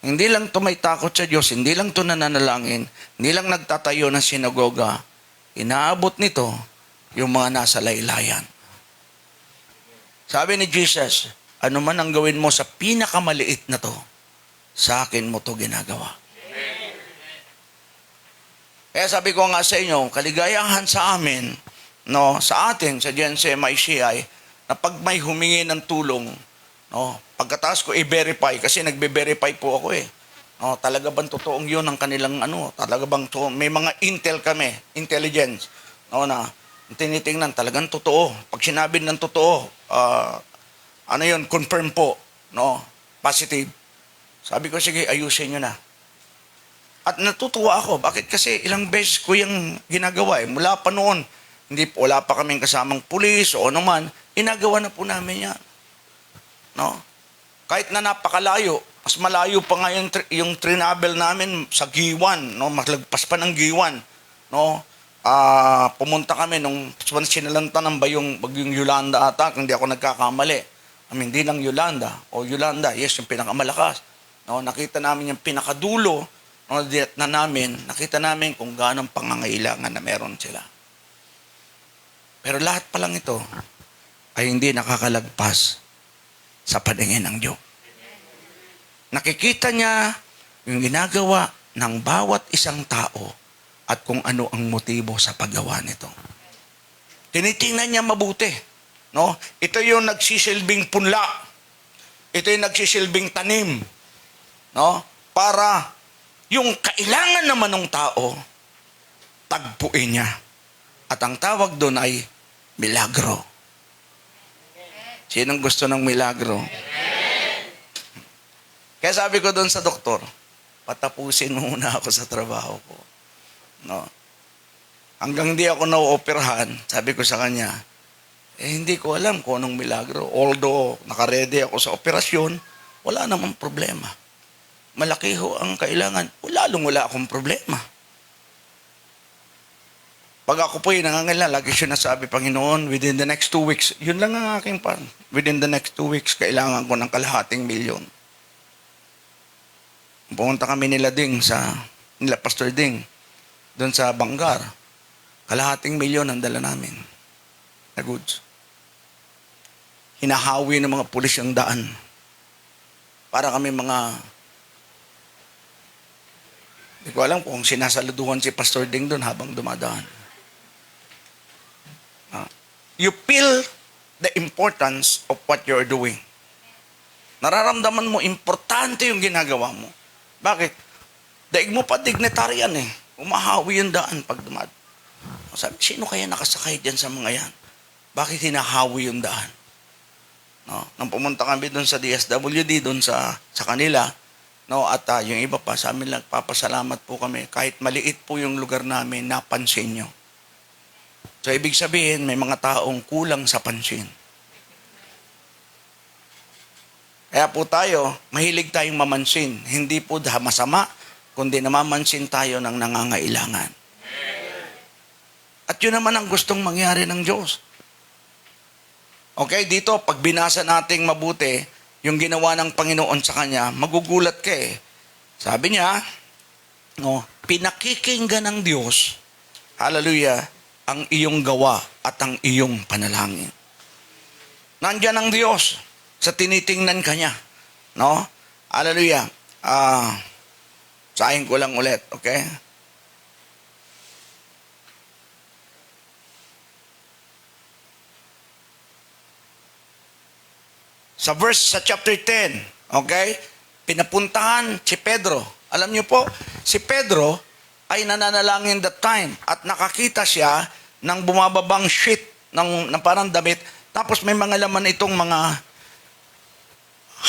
hindi lang to may takot sa Diyos, hindi lang to nananalangin, hindi lang nagtatayo ng sinagoga, inaabot nito yung mga nasa laylayan. Sabi ni Jesus, ano man ang gawin mo sa pinakamaliit na to, sa akin mo to ginagawa. Kaya sabi ko nga sa inyo, kaligayahan sa amin, no, sa atin, sa GNC MICI, na pag may humingi ng tulong, no, pagkatapos ko i-verify, kasi nagbe-verify po ako eh. No, talaga bang totoong yun ang kanilang talaga bang may mga intel kami, intelligence, no, na tinitingnan, talagang totoo. Pag sinabi ng totoo, yun, confirm po, no, positive. Sabi ko, sige, ayusin nyo na. At natutuwa ako. Bakit? Kasi ilang beses ko yung ginagawa eh. Mula pa noon, wala pa kaming kasamang pulis o ano man, ginagawa na po namin yan. No? Kahit na napakalayo, mas malayo pa nga yung travel namin sa Giwan, no? Maglagpas pa ng Giwan. No? Pumunta kami nung sinalanta ng bagyong Yolanda ata, kung hindi ako nagkakamali. Hindi lang Yolanda. Yolanda, yes, yung pinakamalakas. No? Nakita namin yung pinakadulo, no, na namin, nakita namin kung gaano pangangailangan na meron sila. Pero lahat pa lang ito ay hindi nakakalagpas sa paningin ng Diyos. Nakikita niya yung ginagawa ng bawat isang tao at kung ano ang motibo sa paggawa nito. Tinitingnan niya mabuti. No? Ito yung nagsisilbing punla. Ito yung nagsisilbing tanim. No? Para yung kailangan naman ng tao, tagpuin niya. At ang tawag doon ay milagro. Sinong gusto ng milagro? Kaya sabi ko doon sa doktor, patapusin muna ako sa trabaho ko. No? Hanggang di ako nauoperahan, sabi ko sa kanya, hindi ko alam kung anong milagro. Although nakaredy ako sa operasyon, wala namang problema. Malaki ho ang kailangan. Wala akong problema. Pag ako po nangangailangan, lagi siya nasabi, Panginoon, within the next 2 weeks, yun lang ang aking pan. Within the next 2 weeks, kailangan ko ng kalahating milyon. Pumunta kami nila Pastor Ding, doon sa Bangar. Kalahating milyon ang dala namin na goods. Hinahawi ng mga pulis yung daan. Para kami hindi ko alam kung sinasaluduhan si Pastor Ding doon habang dumadaan. You feel the importance of what you're doing. Nararamdaman mo, importante yung ginagawa mo. Bakit? Daig mo pa dignitary yan eh. Umahawi yung daan pag dumadaan. Sabi, sino kaya nakasakay dyan sa mga yan? Bakit hinahawi yung daan? No? Nang pumunta kami doon sa DSWD, doon sa kanila, no? At yung iba pa, sa amin lang, papasalamat po kami. Kahit maliit po yung lugar namin, napansin nyo. So, ibig sabihin, may mga taong kulang sa pansin. Kaya po tayo, mahilig tayong mamansin. Hindi po masama, kundi namamansin tayo ng nangangailangan. At yun naman ang gustong mangyari ng Diyos. Okay, dito, pag binasa nating mabuti, yung ginawa ng Panginoon sa Kanya, magugulat ka eh. Sabi niya, no, pinakikinggan ng Diyos, hallelujah, ang iyong gawa at ang iyong panalangin. Nandiyan ang Diyos sa tinitingnan Kanya. No? Hallelujah. Sahin ko lang ulit, okay? Sa chapter 10, okay? Pinapuntahan si Pedro. Alam niyo po, si Pedro ay nananalangin that time at nakakita siya ng bumababang sheet ng parang damit. Tapos may mga laman itong mga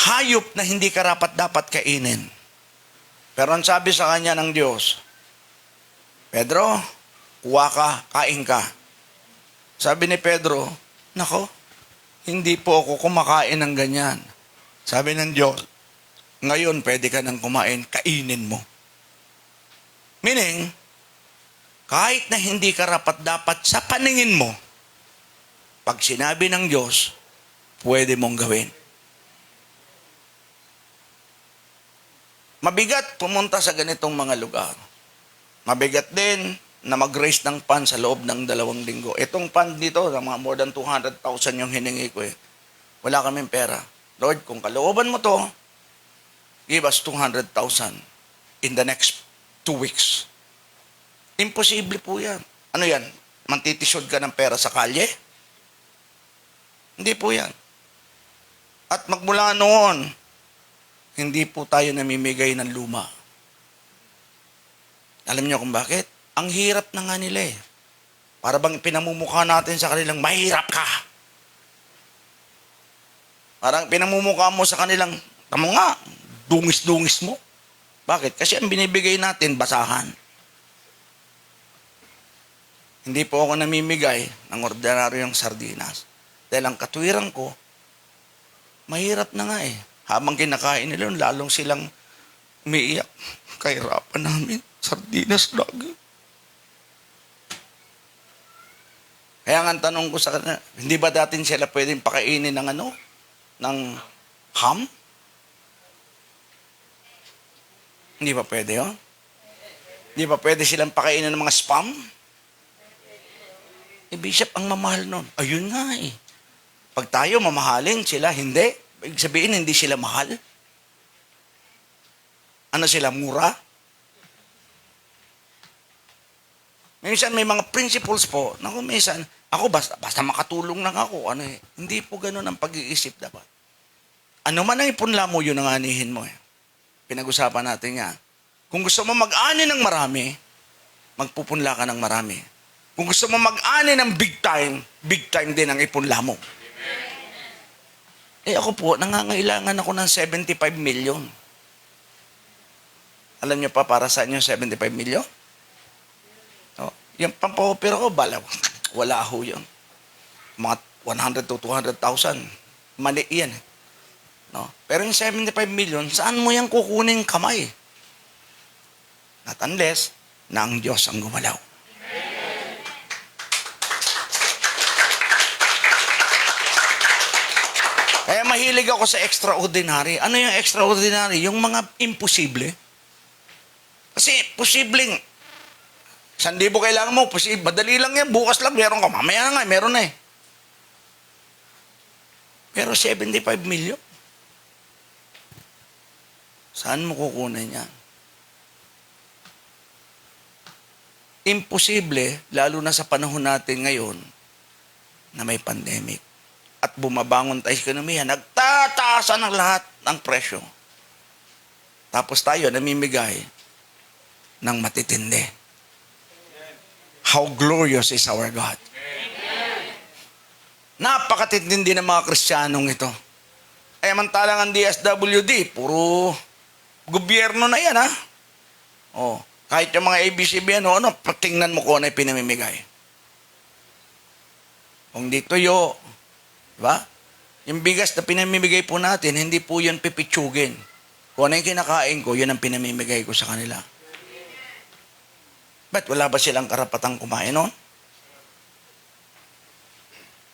hayop na hindi karapat-dapat kainin. Pero ang sabi sa kanya ng Diyos, Pedro, kuha ka, kain ka. Sabi ni Pedro, nako, hindi po ako kumakain ng ganyan. Sabi ng Diyos, ngayon pwede ka nang kumain, kainin mo. Meaning, kahit na hindi karapat-dapat sa paningin mo, pag sinabi ng Diyos, pwede mong gawin. Mabigat pumunta sa ganitong mga lugar. Mabigat din na mag-raise ng fund sa loob ng 2 linggo. Itong fund dito, mga more than 200,000 yung hiningi ko eh. Wala kaming pera. Lord, kung kalooban mo to, give us 200,000 in the next 2 weeks. Imposible po yan. Ano yan? Mantitisod ka ng pera sa kalye? Hindi po yan. At magmula noon, hindi po tayo namimigay ng luma. Alam niyo kung bakit? Ang hirap na nga nila eh. Para bang pinamumukha natin sa kanilang, mahirap ka. Parang pinamumukha mo sa kanilang, tamo nga, dungis-dungis mo. Bakit? Kasi ang binibigay natin, basahan. Hindi po ako namimigay ng ordinaryong sardinas. Dahil ang katwiran ko, mahirap na nga eh. Habang kinakain nila, lalong silang umiiyak. Kahirapan namin, sardinas lagi. Kaya nga ang tanong ko sa kanila, hindi ba datin sila pwedeng pakainin ng ano? Ng ham? Hindi ba pwede yun? Hindi ba pwede silang pakainin ng mga spam? Bishop, ang mamahal nun. Ayun nga eh. Pag tayo mamahalin, sila hindi. Ibig sabihin, hindi sila mahal. Ano sila, mura? Minsan may mga principles po, na kung minsan, ako basta makatulong lang ako. Ano eh. Hindi po ganun ang pag-iisip dapat. Ano man ang ipunla mo, yun ang anihin mo eh. Pinag-usapan natin yan. Kung gusto mo mag-ani ng marami, magpupunla ka ng marami. Kung gusto mo mag-ani ng big time din ang ipunla mo. Eh ako po, nangangailangan ako ng 75 million. Alam niyo pa para saan yung 75 million? Oh, yung pampopera ko, wala ho yun. Mga 100 to 200,000. Mali yan. No? Pero yung 75 million, saan mo yan kukunin kamay? Not unless na ang Diyos ang gumalaw. Kaya mahilig ako sa extraordinary. Ano yung extraordinary? Yung mga imposible. Kasi posibleng 1,000 kailangan mo, madali lang yan, bukas lang, meron ka, mamaya na nga, meron na eh. Pero 75 million. Saan mo kukunin yan? Imposible, lalo na sa panahon natin ngayon na may pandemic. At bumabangon tayo sa ekonomiya, nagtataasan ng lahat ng presyo. Tapos tayo namimigay ng matitindi. How glorious is our God. Napakatitindi ng mga Kristiyanong ito. Ay mantalang ang DSWD, puro gobyerno na yan ha. Oh, kahit yung mga ABCB, ano, tingnan mo kung ano yung pinamimigay. Kung di tuyo, diba? Yung bigas na pinamimigay po natin, hindi po yun pipitsugin. Kung ano yung kinakain ko, yun ang pinamimigay ko sa kanila. Ba't wala ba silang karapatang kumain nun?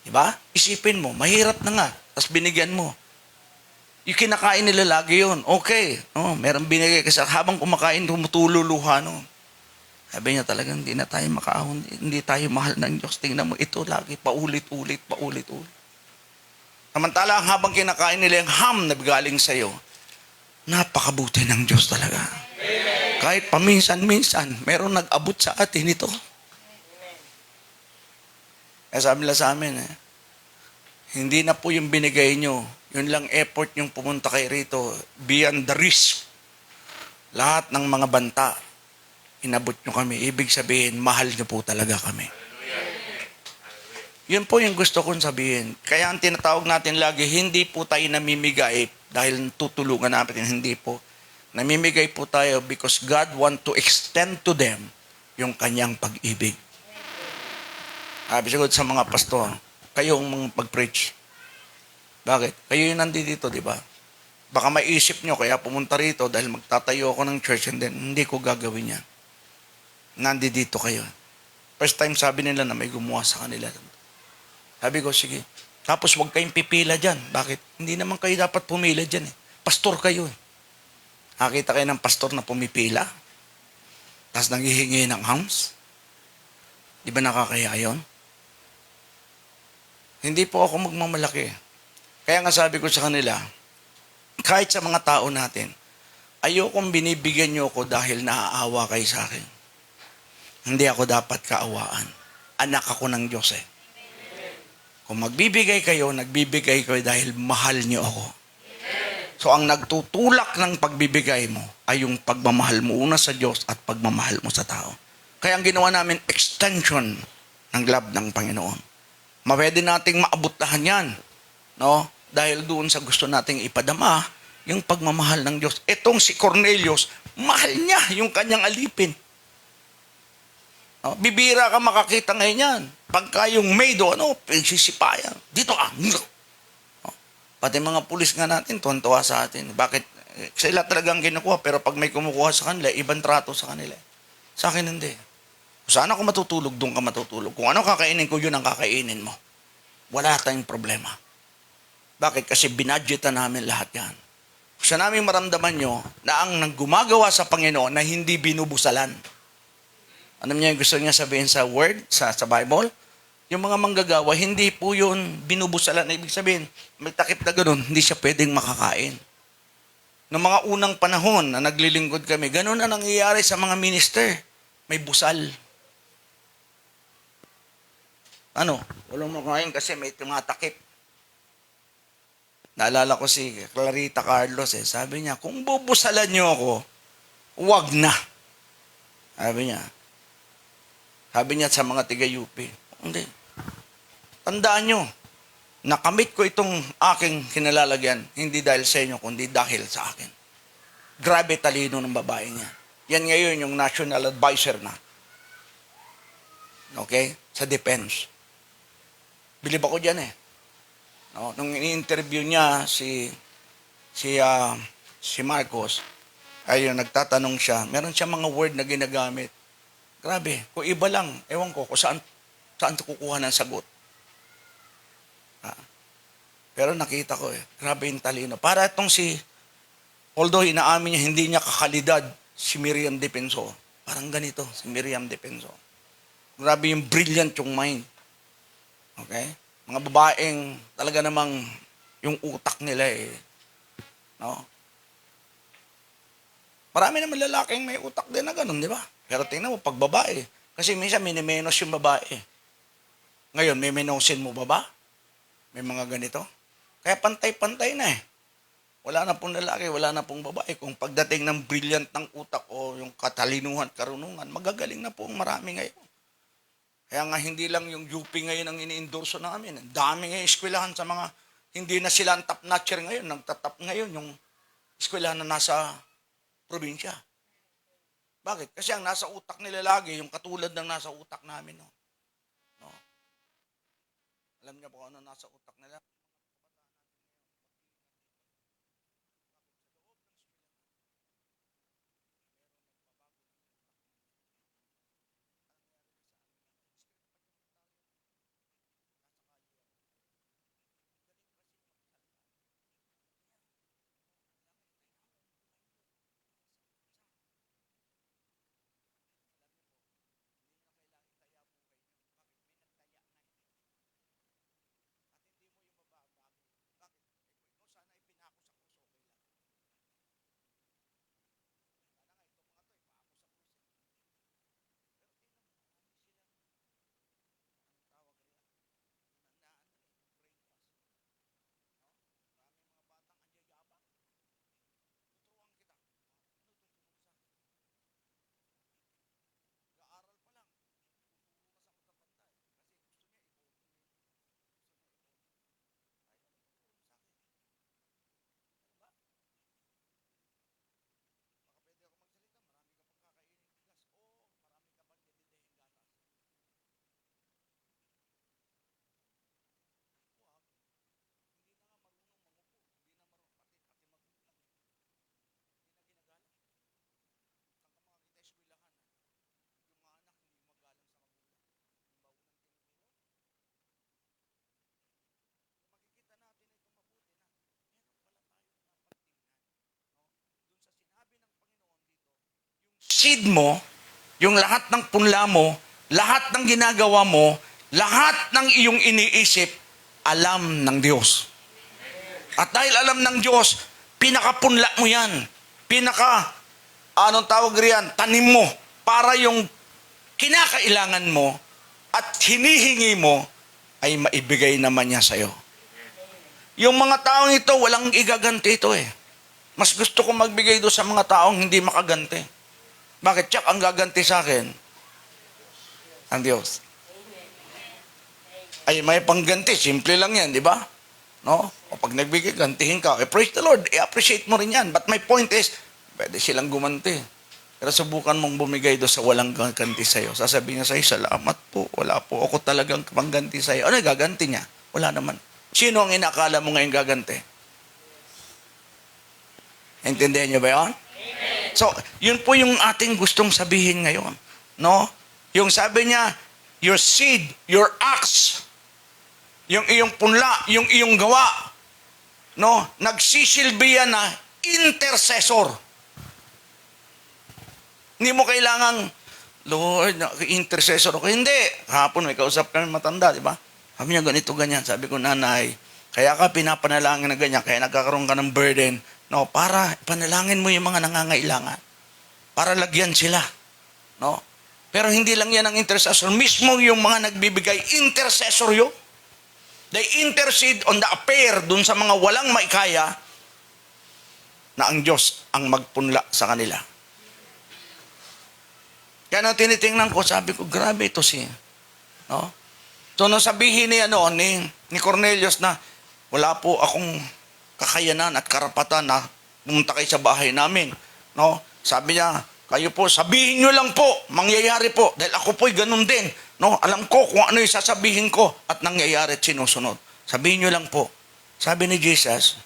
Diba? Isipin mo, mahirap na nga. Tapos binigyan mo. Yung kinakain nila lagi yun. Okay. Oh, meron binigay kasi habang kumakain, tumutululuha no. Sabi niya talagang hindi na tayo makaahon. Hindi tayo mahal ng Diyos. Tingnan mo, ito lagi, paulit-ulit. Samantala, habang kinakain nila yung ham na galing sa'yo, napakabuti ng Diyos talaga. Amen. Kahit paminsan-minsan, meron nag-abot sa atin ito. Kaya sabi nila sa amin, hindi na po yung binigay nyo, yun lang effort yung pumunta kay rito, beyond the risk. Lahat ng mga banta, inabot nyo kami. Ibig sabihin, mahal nyo po talaga kami. Yun po yung gusto kong sabihin. Kaya ang tinatawag natin lagi, hindi po tayo namimigay dahil tutulungan natin, hindi po. Namimigay po tayo because God want to extend to them yung kanyang pag-ibig. Sabi siguro sa mga pastor, kayong pag-preach. Bakit? Kayo yung nandito, di ba? Baka maisip nyo, kaya pumunta rito dahil magtatayo ako ng church and then hindi ko gagawin yan. Nandito kayo. First time sabi nila na may gumawa sa kanila. Sabi ko, sige. Tapos huwag kayong pipila dyan. Bakit? Hindi naman kayo dapat pumila dyan eh. Pastor kayo eh. Nakita kayo ng pastor na pumipila. Tapos nanghihingi ng alms. Di ba nakakaya yun? Hindi po ako magmamalaki. Kaya nga sabi ko sa kanila, kahit sa mga tao natin, ayokong binibigyan nyo ako dahil naaawa kayo sa akin. Hindi ako dapat kaawaan. Anak ako ng Diyos eh. Kung magbibigay kayo, nagbibigay kayo dahil mahal nyo ako. So ang nagtutulak ng pagbibigay mo ay yung pagmamahal mo una sa Diyos at pagmamahal mo sa tao. Kaya ang ginawa namin, extension ng love ng Panginoon. Mapwede nating maabot lahat yan. No? Dahil doon sa gusto nating ipadama, yung pagmamahal ng Diyos. Itong si Cornelius, mahal niya yung kanyang alipin. Bibira ka makakita ngayon yan. Pagka yung maid, pagsisipayan. Dito ka. Pati mga pulis nga natin, tuwan-tuwa sa atin. Bakit? Sila talagang kinukuha, pero pag may kumukuha sa kanila, ibang trato sa kanila. Sa akin hindi. Kung saan ako matutulog, doon ka matutulog. Kung ano kakainin ko, yun ang kakainin mo. Wala tayong problema. Bakit? Kasi binadgetan namin lahat yan. Gusto namin maramdaman nyo na ang gumagawa sa Panginoon na hindi binubusalan. Ano niya yung gusto niya sabihin sa word, sa Bible? Yung mga manggagawa, hindi po yun binubusalan. Ibig sabihin, may takip na ganun, hindi siya pwedeng makakain. Noong mga unang panahon na naglilingkod kami, ganun na nangyayari sa mga minister. May busal. Walang makain kasi may tumatakip. Naalala ko si Clarita Carlos, sabi niya, kung bubusalan niyo ako, wag na. Sabi niya sa mga tiga-UP, hindi. Tandaan nyo, nakamit ko itong aking kinalalagyan, hindi dahil sa inyo, kundi dahil sa akin. Grabe talino ng babae niya. Yan ngayon yung national advisor na. Okay? Sa defense. Bilib ako dyan Nung in-interview niya si Marcos, ayun, nagtatanong siya, meron siya mga word na ginagamit. Grabe, kung iba lang, ewan ko kung saan kukuha ng sagot. Pero nakita ko grabe yung talino. Para itong although inaamin niya, hindi niya kakalidad si Miriam Defensor. Parang ganito, si Miriam Defensor. Grabe yung brilliant yung mind. Okay? Mga babaeng talaga namang yung utak nila Marami naman lalaking may utak din na ganun, di ba? Pero tingnan mo, pag babae. Kasi minsan minimenos yung babae. Ngayon, may menosin mo ba? May mga ganito. Kaya pantay-pantay na Wala na pong lalaki, wala na pong babae. Kung pagdating ng brilliant ng utak o yung katalinuhan, karunungan, magagaling na pong marami ngayon. Kaya nga hindi lang yung UP ngayon ang ini-endorso namin. Ang dami ngayon eskwelahan sa mga, hindi na sila ang top-notcher ngayon. Nagtatap ngayon yung eskwelahan na nasa probinsya. Bakit? Kasi ang nasa utak nila lagi, yung katulad ng nasa utak namin. Alam niyo po ano nasa utak nila? Seed mo, yung lahat ng punla mo, lahat ng ginagawa mo, lahat ng iyong iniisip, alam ng Diyos. At dahil alam ng Diyos, pinakapunla mo yan. Tanim mo para yung kinakailangan mo at hinihingi mo ay maibigay naman niya sa'yo. Yung mga taong ito, walang igaganti ito Mas gusto ko magbigay doon sa mga taong hindi makaganti. Bakit? Tsak, ang gaganti sa akin, ang Diyos. Ay, may pangganti. Simple lang yan, di ba? No? O pag nagbigay, gantihin ka. Praise the Lord, i-appreciate mo rin yan. But my point is, pwede silang gumanti. Pero subukan mong bumigay doon sa walang ganti sa'yo. Sasabihin niya sa'yo, salamat po, wala po ako talagang pangganti sa'yo. Ano gaganti niya? Wala naman. Sino ang inakala mo ngayon gaganti? Intindihan niyo ba yun? So, yun po yung ating gustong sabihin ngayon. No? Yung sabi niya, your seed, your acts, yung iyong punla, yung iyong gawa, no? Nagsisilbi yan na intercessor. Hindi mo kailangang, Lord, intercessor ako. Hindi. Hapon may kausap kami matanda, di ba? Sabi niya, ganito, ganyan. Sabi ko, nanay, kaya ka pinapanalangin na ganyan, kaya nagkakaroon ka ng burden, no? Para panalangin mo yung mga nangangailangan. Para lagyan sila. No? Pero hindi lang yan ang intercessor. Mismo yung mga nagbibigay, intercessor yun. They intercede on the affair dun sa mga walang maikaya na ang Diyos ang magpunla sa kanila. Kaya nang tinitingnan ko, sabi ko, grabe ito si. No? So, nung sabihin ni Cornelius na wala po akong kakayanan at karapatan na pumunta kayo sa bahay namin. No? Sabi niya, kayo po, sabihin nyo lang po, mangyayari po. Dahil ako po'y ganun din. No? Alam ko kung ano yung sasabihin ko at nangyayari at sinusunod. Sabihin nyo lang po. Sabi ni Jesus,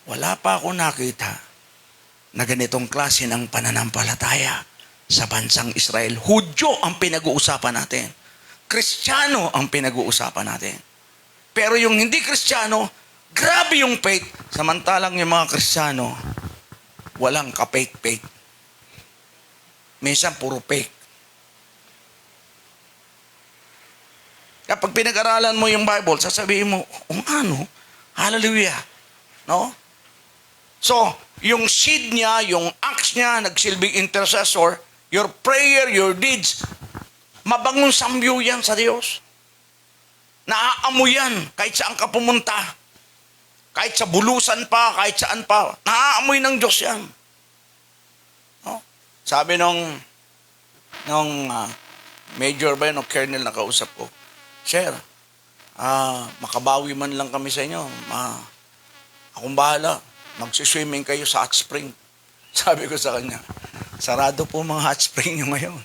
wala pa ako nakita na ganitong klase ng pananampalataya sa bansang Israel. Hudyo ang pinag-uusapan natin. Kristiyano ang pinag-uusapan natin. Pero yung hindi Kristiyano, grabe yung faith. Samantalang yung mga Kristiyano, walang ka-fake-fake. Minsan puro fake. Kapag pinag-aralan mo yung Bible, sasabihin mo, ano? Hallelujah. No? So, yung seed niya, yung acts niya, nagsilbing intercessor, your prayer, your deeds, mabangong samyo yan sa Diyos. Naaamoy yan kahit saan ka pumunta. Kahit sa bulusan pa, kahit saan pa. Naaamoy ng Diyos yan. No? Sabi nung major ba yun o colonel na kausap ko, Sir, makabawi man lang kami sa inyo. Akong bahala. Magsiswimming kayo sa hot spring. Sabi ko sa kanya, sarado po mga hot spring nyo ngayon.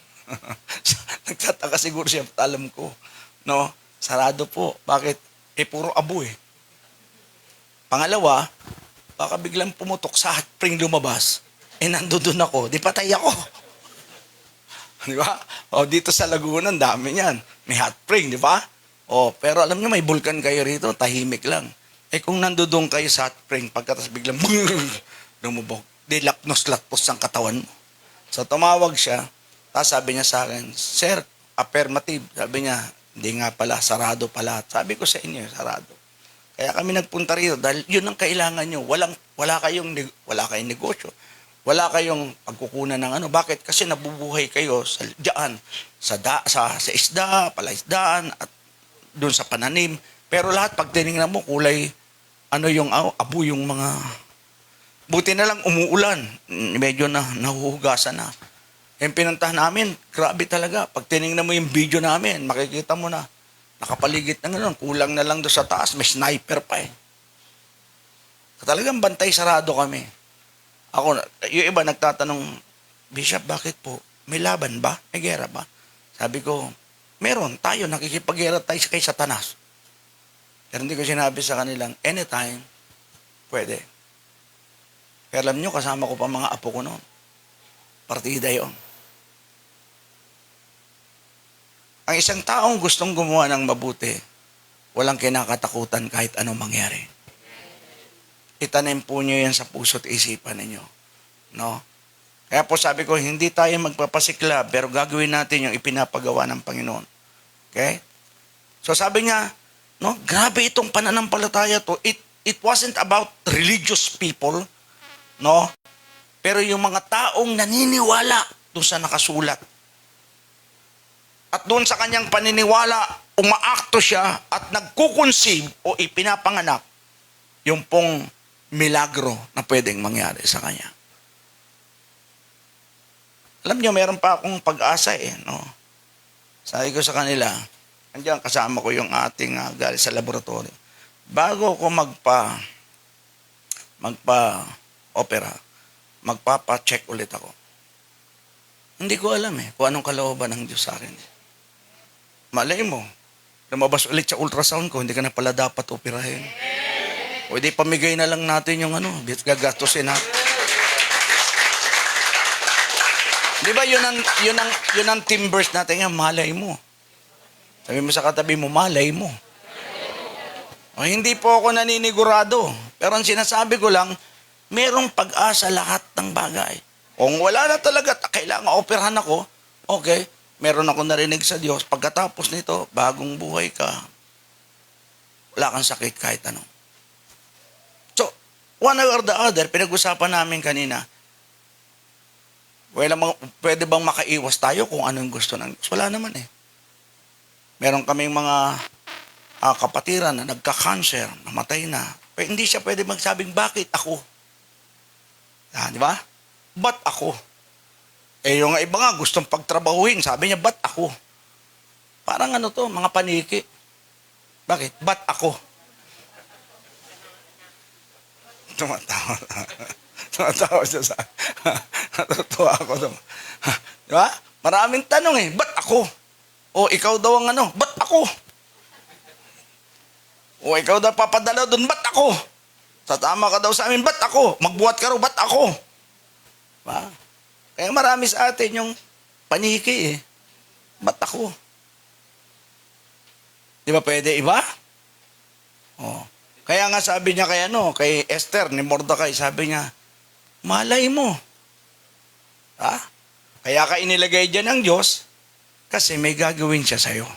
Nagtataka siguro siya, alam ko. No? Sarado po. Bakit? Puro abo eh. Pangalawa, baka biglang pumutok sa hot spring lumabas. Nandoon ako. Di patay ako. Di ba? O, dito sa Laguna, dami niyan. May hot spring, di ba? O, pero alam niyo, may vulkan kayo rito, tahimik lang. Kung nandoon kayo sa hot spring, pagkatas biglang lumubog, di lapnos-lapos ang katawan mo. So, tumawag siya, tapos sabi niya sa akin, Sir, affirmative. Sabi niya, hindi nga pala, sarado pala. Sabi ko sa inyo, sarado. Kaya kami nagpunta rito dahil yun ang kailangan nyo. Wala kayong negosyo. Wala kayong pagkukunan ng ano. Bakit? Kasi nabubuhay kayo diyan, sa isda, palaisdaan, at doon sa pananim. Pero lahat, pag tinignan mo, kulay, abo yung mga, buti na lang umuulan. Medyo na nahuhugasan na. Yung pinuntahan namin, grabe talaga. Pag tinignan mo yung video namin, makikita mo na, nakapaligid na gano'n, kulang na lang doon sa taas, may sniper pa eh. Talagang bantay sarado kami. Ako, yung iba nagtatanong, Bishop, bakit po? May laban ba? May gera ba? Sabi ko, meron tayo, nakikipag-gera tayo kay Satanas. Pero hindi ko sinabi sa kanilang, anytime, pwede. Pero alam nyo, kasama ko pa mga apo ko noon. Partida yun. Ang isang taong gustong gumawa ng mabuti, walang kinakatakutan kahit anong mangyari. Itanim po nyo yan sa puso't isipan ninyo. No? Kaya po sabi ko, hindi tayo magpapasikla, pero gagawin natin yung ipinapagawa ng Panginoon. Okay? So sabi niya, no, grabe itong pananampalataya to. It wasn't about religious people, no? Pero yung mga taong naniniwala doon sa nakasulat. At doon sa kanyang paniniwala, umaakto siya at nagkukonsib o ipinapanganak yung pong milagro na pwedeng mangyari sa kanya. Alam niyo, meron pa akong pag-asa eh. No? Sabi ko sa kanila, andiyan kasama ko yung ating galing sa laboratory. bago ko magpa-opera, magpapa-check ulit ako. Hindi ko alam kung anong kalooban ng Diyos sa akin. Malay mo, lumabas ulit sa ultrasound ko, hindi ka na pala dapat operahin. O di pamigay na lang natin yung gagastusin natin. Di ba yun ang team verse natin nga, malay mo. Sabi mo sa katabi mo, malay mo. O, hindi po ako naninigurado. Pero ang sinasabi ko lang, merong pag-asa lahat ng bagay. Kung wala na talaga, kailangan operahan ako, okay, meron ako narinig sa Diyos, pagkatapos nito, bagong buhay ka, wala kang sakit kahit ano. So, one or the other, pinag-usapan namin kanina, pwede bang makaiwas tayo kung anong gusto ng Diyos? Wala naman Meron kaming mga kapatiran na nagka-cancer, namatay na. Pero hindi siya pwede magsabing, bakit ako? Di ba? Ba't ako? Yung iba nga gustong pagtrabahuhin, sabi niya, ba't ako? Parang mga paniki. Bakit? Ba't ako? Tumatawa siya sa... Natutuwa ako. Di ba? Maraming tanong ba't ako? O ikaw daw ang ba't ako? O ikaw daw papadala doon, ba't ako? Tatama ka daw sa amin, ba't ako? Magbuhat ka raw, ba't ako? Ba? Kaya marami sa atin yung paniki ba't ako? Di ba pwede iba? Kaya nga sabi niya kay Esther ni Mordecai, sabi niya, malay mo. Kaya ka inilagay dyan ng Diyos kasi may gagawin siya sa'yo.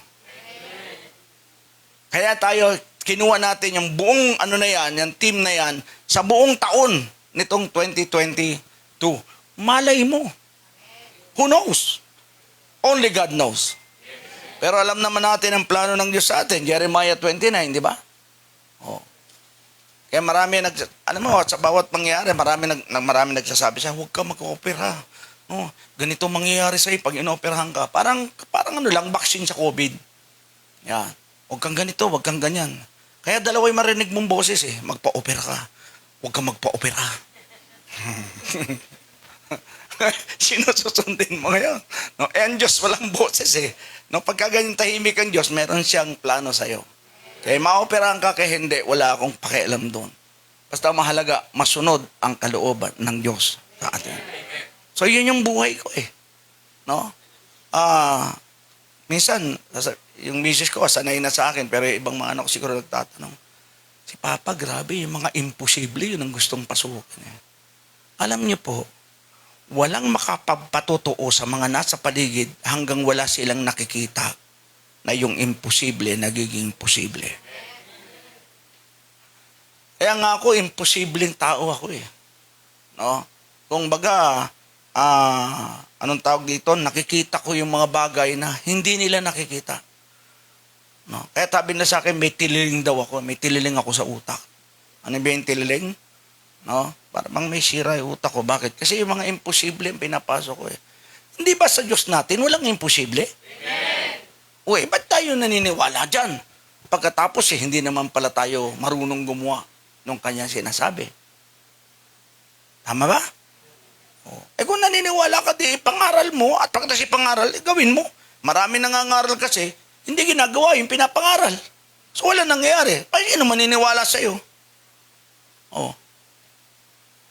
Kaya tayo, kinuha natin yung buong yung team na yan, sa buong taon nitong 2022. Malay mo. Who knows? Only God knows. Pero alam naman natin ang plano ng Diyos sa atin. Jeremiah 29, di ba? Kaya marami sa bawat pangyayari, marami nagsasabi siya, huwag ka mag-opera. Ganito mangyayari sa'yo pag inoperahan ka. Parang vaccine sa COVID. Yan. Huwag kang ganito, huwag kang ganyan. Kaya dalawa'y marinig mong boses magpa-opera ka. Huwag kang magpa-opera. Sino susundin mo ngayon? Ang Diyos walang boses pagka ganyan tahimik ang Diyos, meron siyang plano sa'yo. Kaya ma-operahan ka, kaya hindi, wala akong pakialam doon. Basta mahalaga, masunod ang kalooban ng Diyos sa atin. So yun yung buhay ko minsan, yung misis ko, sanay na sa akin, pero ibang mga anak ko siguro nagtatanong, si Papa, grabe, yung mga imposible, yun ang gustong pasukin. Alam niyo po, walang makapagpatotoo sa mga nasa paligid hanggang wala silang nakikita na yung imposible nagiging posible. Kaya nga ako, imposibleng tao ako Kung baga, anong tawag dito, nakikita ko yung mga bagay na hindi nila nakikita. Kaya sabi na sa akin, may tililing daw ako, may tililing ako sa utak. Ano ba yung tililing? Parang may sira yung utak ko. Bakit? Kasi yung mga imposible yung pinapasok ko Hindi ba sa Diyos natin walang imposible? Amen. Ba't tayo naniniwala dyan? Pagkatapos hindi naman pala tayo marunong gumawa nung kanyang sinasabi. Tama ba? Kung naniniwala ka, di pangaral mo, at pagkatapos pangaral, gawin mo. Marami nangangaral kasi, hindi ginagawa yung pinapangaral. So wala nangyayari. Sino maniniwala sa'yo?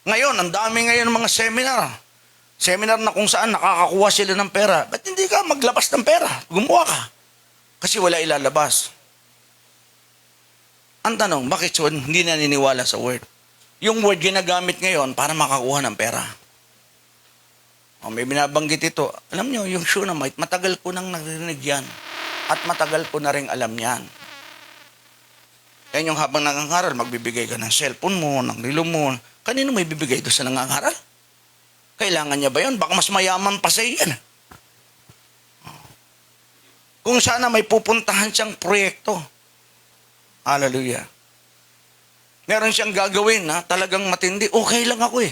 Ngayon, ang dami ngayon mga seminar. Seminar na kung saan nakakakuha sila ng pera. Ba't hindi ka maglabas ng pera? Gumawa ka. Kasi wala ilalabas. Ang tanong, bakit hindi naniniwala sa word? Yung word ginagamit ngayon para makakuha ng pera. May binabanggit ito. Alam nyo, yung Shunammite, matagal ko nang narinig yan. At matagal ko na rin alam yan. Kaya yung habang nangangaral, magbibigay ka ng cellphone mo, ng relo mo. Kanino may bibigay doon sa nangangaral? Kailangan niya ba yun? Baka mas mayaman pa sa iyan. Kung sana may pupuntahan siyang proyekto. Hallelujah. Meron siyang gagawin na talagang matindi. Okay lang ako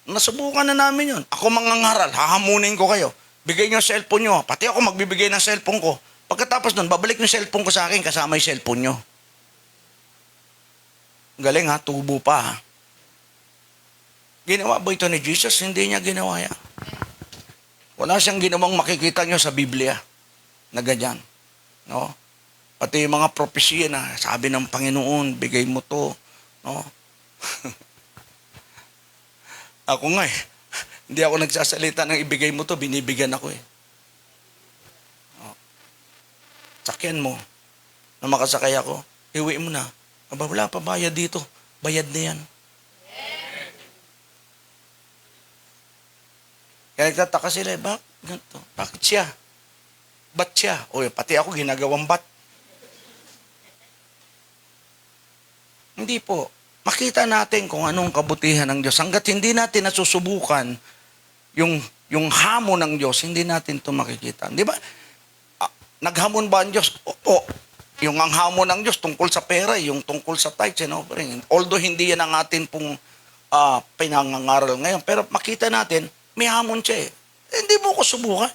Nasubukan na namin yun. Ako mangangaral, hahamunin ko kayo. Bigay niyo yung cellphone niyo. Pati ako magbibigay ng cellphone ko. Pagkatapos nun, babalik yung cellphone ko sa akin kasama yung cellphone niyo. Galing ha, tubo pa ha. Ginawa ba ito ni Jesus? Hindi niya ginawa yan. Wala siyang ginawang makikita niyo sa Biblia na ganyan. No? Pati yung mga propesya na sabi ng Panginoon, bigay mo to. No? Ako nga eh. Hindi ako nagsasalita ng ibigay mo to, binibigyan ako eh. No? Sakyan mo. Na makasakay ako, iwi mo na. Aba, wala pa bayad dito. Bayad na yan. Kaya nagtataka sila, bakit siya? Ba't siya? O pati ako ginagawang bat. Hindi po. Makita natin kung anong kabutihan ng Diyos. Hanggat hindi natin nasusubukan yung hamon ng Diyos, hindi natin ito makikita. Di ba? Naghamon ba ang Diyos? Opo. Yung ang hamon ng Diyos tungkol sa pera, yung tungkol sa tithes and offering. Although hindi yan ang atin pong pinangangaral ngayon. Pero makita natin, may hamon siya eh. Hindi mo ko subukan.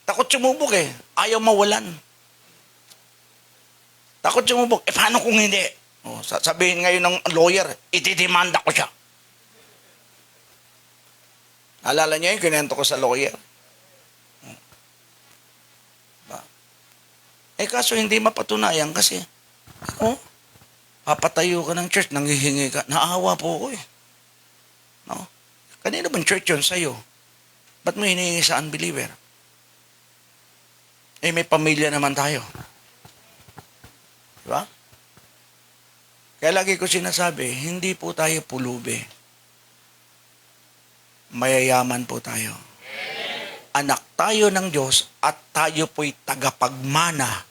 Takot sumubok eh. Ayaw mawalan. Takot sumubok. Paano kung hindi? Sabihin ngayon ng lawyer, itidemanda ko siya. Alala niyo yung kinento ko sa lawyer? Kaso hindi mapatunayan kasi, papatayo ka ng church, nanghihingi ka. Naawa po ako eh. No? Kanino bang church yun sa'yo? Ba't mo hinihingi sa unbeliever? May pamilya naman tayo. Diba? Kaya lagi ko sinasabi, hindi po tayo pulubi. Mayayaman po tayo. Anak tayo ng Diyos at tayo po'y tagapagmana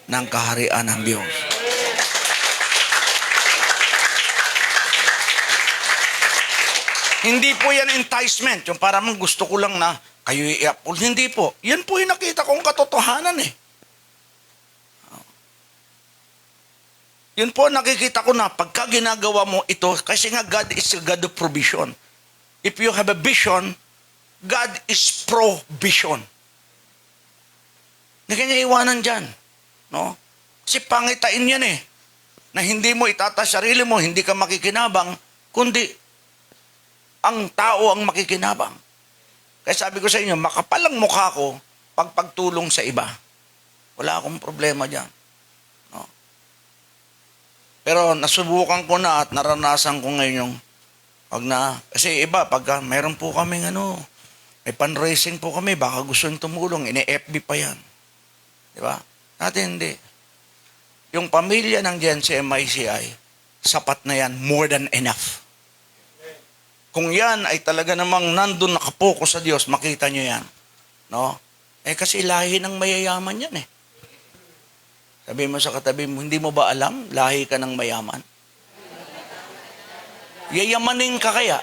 ng kaharian ng Diyos. Hindi po yan enticement. Yung parang gusto ko lang na kayo i-uphold. Hindi po. Yan po yung nakita kong katotohanan eh. Yun po nakikita ko na pagka ginagawa mo ito, kasi nga God is a God of provision. If you have a vision, God is provision. Hindi kanya iwanan dyan. No? Kasi pangitain yan eh. Na hindi mo itataas sarili mo, hindi ka makikinabang, kundi ang tao ang makikinabang. Kaya sabi ko sa inyo, makapal ang mukha ko pag pagtulong sa iba. Wala akong problema dyan. No? Pero nasubukan ko na at naranasan ko ngayon yung kasi iba, pagka mayroon po kaming may fundraising po kami, baka gusto nyo tumulong, ini-FB pa yan. Di ba? Natin hindi. Yung pamilya ng GNC-MICI, sapat na yan, more than enough. Kung yan ay talaga namang nandun nakapokus sa Diyos, makita nyo yan. No? Kasi lahi ng mayayaman yan eh. Sabi mo sa katabi mo, hindi mo ba alam, lahi ka ng mayaman? Yayamanin ka kaya?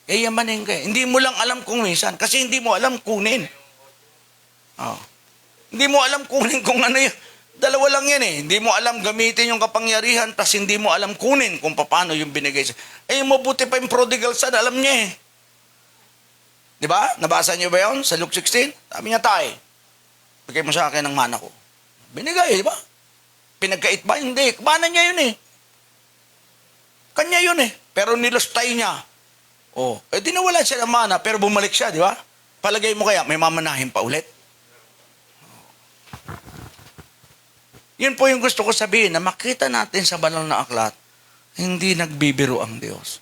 Yayamanin ka. Hindi mo lang alam kung minsan, kasi hindi mo alam kunin. Hindi mo alam kunin kung ano yun. Dalawa lang yan eh. Hindi mo alam gamitin yung kapangyarihan, tas hindi mo alam kunin kung paano yung binigay sa... mabuti pa yung prodigal son, alam niya eh. Di ba? Nabasa niyo ba yun sa Luke 16? Sabi niya, tay, bigay mo sa akin ang mana ko. Binigay, di ba? Pinagkait ba? Hindi. Mana niya yun eh. Kanya yun eh. Pero nilustay niya. Di nawalan siya ng mana, pero bumalik siya, di ba? Palagay mo kaya, may mamanahin pa ulit. Yun po yung gusto ko sabihin, na makita natin sa banal na aklat, hindi nagbibiro ang Diyos.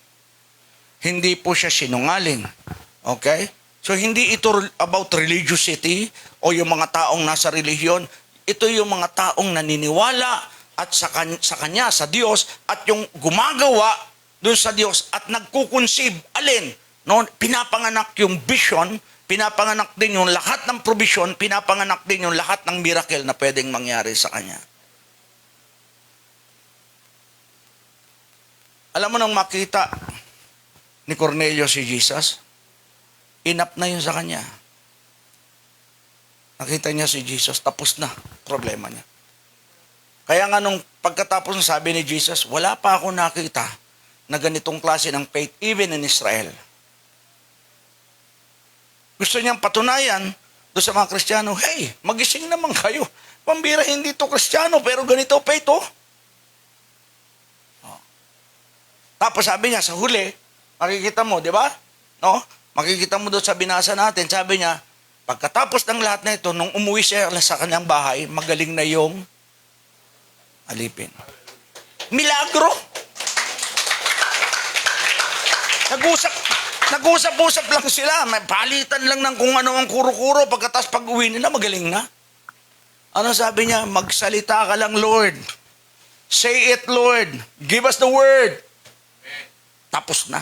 Hindi po siya sinungaling. Okay? So, hindi ito about religiosity o yung mga taong nasa relihiyon. Ito yung mga taong naniniwala at sa Kanya, sa Diyos, at yung gumagawa doon sa Diyos at nagkukonceive. Alin? No? Pinapanganak yung vision, pinapanganak din yung lahat ng provision, pinapanganak din yung lahat ng miracle na pwedeng mangyari sa Kanya. Alam mo nang makita ni Cornelio si Jesus, inap na yun sa kanya. Nakita niya si Jesus, tapos na problema niya. Kaya nga nung pagkatapos ng sabi ni Jesus, wala pa ako nakita na ganitong klase ng faith even in Israel. Gusto niyang patunayan doon sa mga Kristiyano, hey, magising naman kayo. Pambira, hindi to Kristiyano, pero ganito faith, oh. Tapos sabi niya, sa huli, makikita mo, di ba? No? Makikita mo doon sa binasa natin, sabi niya, pagkatapos ng lahat na ito, nung umuwi siya sa kanyang bahay, magaling na yung alipin. Milagro! Nag-usap-usap lang sila. May palitan lang ng kung ano ang kuro-kuro. Pagkatapos pag-uwi nila, magaling na. Ano sabi niya? Magsalita ka lang, Lord. Say it, Lord. Give us the word. Tapos na.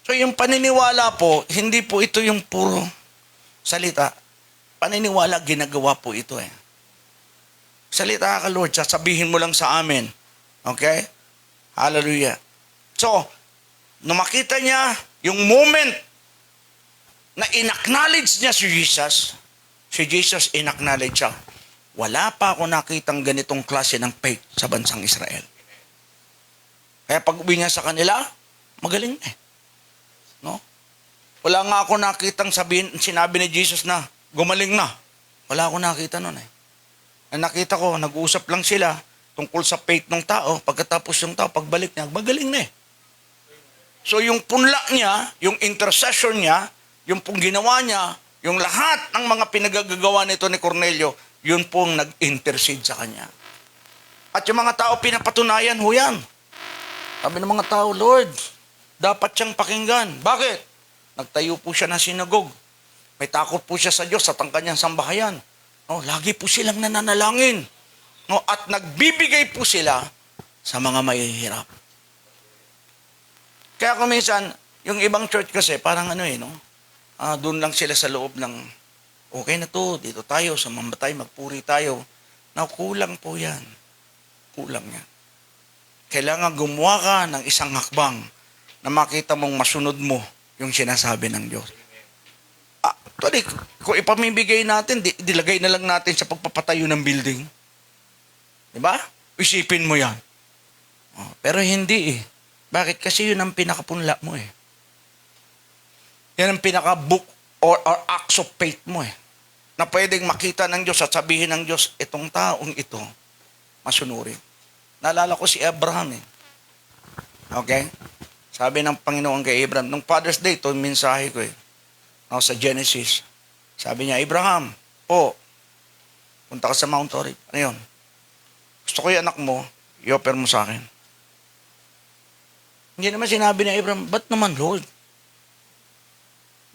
So yung paniniwala po, hindi po ito yung puro salita. Paniniwala, ginagawa po ito eh. Salita ka, Lord. Sasabihin mo lang sa amin. Okay? Hallelujah. So, nung makita niya yung moment na in-acknowledge niya si Jesus in-acknowledge siya. Wala pa ako nakitang ganitong klase ng faith sa bansang Israel. Kaya pag uwi niya sa kanila, magaling eh. No? Wala nga ako nakitang sinabi ni Jesus na, gumaling na. Wala ako nakita nun eh. Ang nakita ko, nag-uusap lang sila tungkol sa faith ng tao. Pagkatapos yung tao, pagbalik niya, magaling na eh. So yung punla niya, yung intercession niya, yung pong ginawa niya, yung lahat ng mga pinagagagawa nito ni Cornelio, yun pong nag-intercede sa kanya. At yung mga tao pinapatunayan ho yan. Sabi ng mga tao, Lord, dapat siyang pakinggan. Bakit? Nagtayo po siya ng sinagog. May takot po siya sa Diyos at ang kanyang sambahayan. No, lagi po silang nananalangin. No, at nagbibigay po sila sa mga mahihirap. Kaya kung minsan, yung ibang church kasi, parang ano eh, no? Doon lang sila sa loob ng, okay na to, dito tayo, sumambatay, magpuri tayo. Na kulang po yan. Kulang yan. Kailangan gumawa ka ng isang hakbang na makita mong masunod mo yung sinasabi ng Diyos. Actually, kung ipamibigay natin, dilagay na lang natin sa pagpapatayo ng building. Diba? Isipin mo yan. Pero hindi eh. Bakit? Kasi yun ang pinakapunla mo eh. Yan ang pinaka-book or acts of faith mo eh. Na pwedeng makita ng Diyos at sabihin ng Diyos, itong taong ito, masunurin. Naalala ko si Abraham eh. Okay? Sabi ng Panginoon kay Abraham, nung Father's Day, ito yung mensahe ko eh. Sa Genesis. Sabi niya, Abraham, punta ka sa Mount Horeb. Ano yun? Gusto ko yung anak mo, i-offer mo sa akin. Hindi naman sinabi ni Abraham, ba't naman Lord?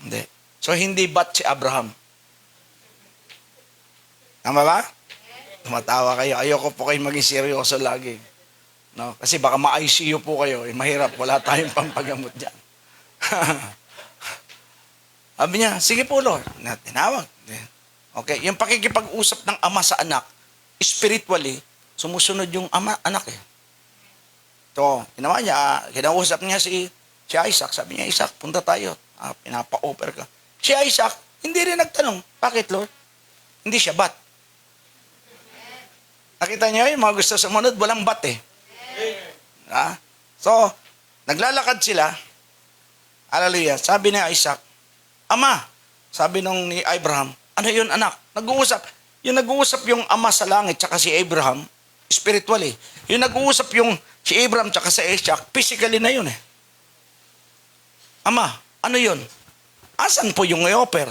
Hindi. So, hindi ba't si Abraham? Tama ba? Tumatawa kayo. Ayoko po kayo maging seryoso lagi. No? Kasi baka ma-ICU po kayo. Mahirap. Wala tayong pampagamot dyan. Sabi niya, sige po Lord. Tinawag. Okay. Yung pakikipag-usap ng ama sa anak, spiritually, sumusunod yung anak eh. So, ginawa niya, kinausap niya si Isaac. Sabi niya, Isaac, punta tayo. Pinapa-offer ka. Si Isaac, hindi rin nagtanong, bakit Lord? Hindi siya bat. Nakita niyo yung mga gusto sumunod, walang bat eh. So, naglalakad sila. Hallelujah. Sabi ni Isaac, Ama, sabi nung ni Abraham, ano yun anak? Nag-uusap. Yung nag-uusap yung ama sa langit tsaka si Abraham, spiritually. Yung nag-uusap yung si Abraham tsaka sa Isaac, physically na yun eh. Ama, ano yun? Asan po yung i-offer?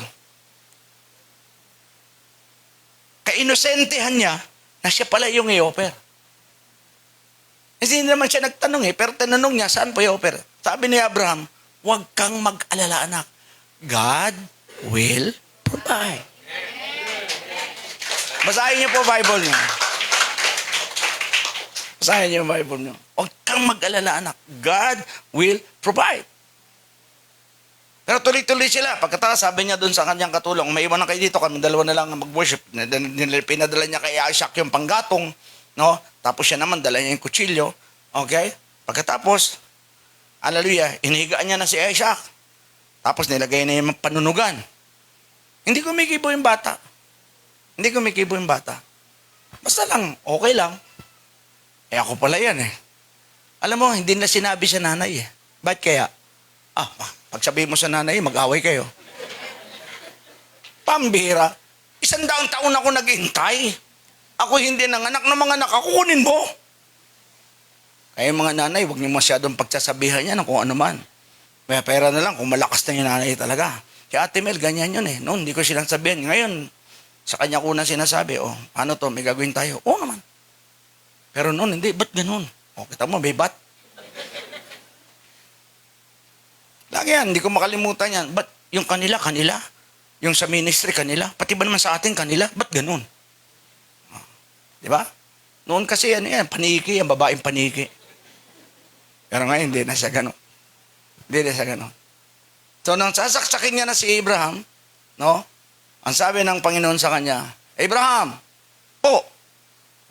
Kainosentehan niya na siya pala yung i-offer. Hindi naman siya nagtanong eh, pero tinanong niya, saan po i-offer? Sabi ni Abraham, huwag kang mag-alala anak. God will provide. Basahin niyo po Bible niyo. Basahin niyo yung Bible niyo. Huwag kang mag-alala anak. God will provide. Pero tuloy-tuloy sila. Pagkatapos sabi niya doon sa kanyang katulong, may iwan na kayo dito, kami dalawa na lang mag-worship. Pinadala niya kay Isaac yung panggatong, no? Tapos siya naman, dala niya yung kutsilyo. Okay? Pagkatapos, hallelujah, inihigaan niya na si Isaac. Tapos nilagay na yung panunugan. Hindi kumikibo yung bata. Hindi kumikibo yung bata. Basta lang, okay lang. Ako pala yan eh. Alam mo, hindi na sinabi sa nanay eh. Ba't kaya? Pag sabihin mo sa nanay, mag-away kayo. Pambira. 100 taon ako naghintay. Ako hindi nanganak ng mga anak. Ako kunin mo. Kaya mga nanay, huwag niyo masyadong pagsasabihan yan kung ano man. May pera na lang kung malakas na yung nanay talaga. Si Ate Mel, ganyan yun eh. Noon, hindi ko silang sabihan. Ngayon, sa kanya ko na sinasabi, paano to, may gagawin tayo. Oo naman. Pero noon, hindi, ba't ganun? Kita mo, may bat. Lagi yan, hindi ko makalimutan yan. Ba't yung kanila? Yung sa ministry, kanila. Pati ba naman sa atin, kanila? Ba't ganun? Di ba? Noon kasi paniki, ang babaeng paniki. Pero ngayon, hindi na siya ganun. Hindi na siya ganun. So, nang sasaksakin niya na si Abraham, no? Ang sabi ng Panginoon sa kanya, Abraham,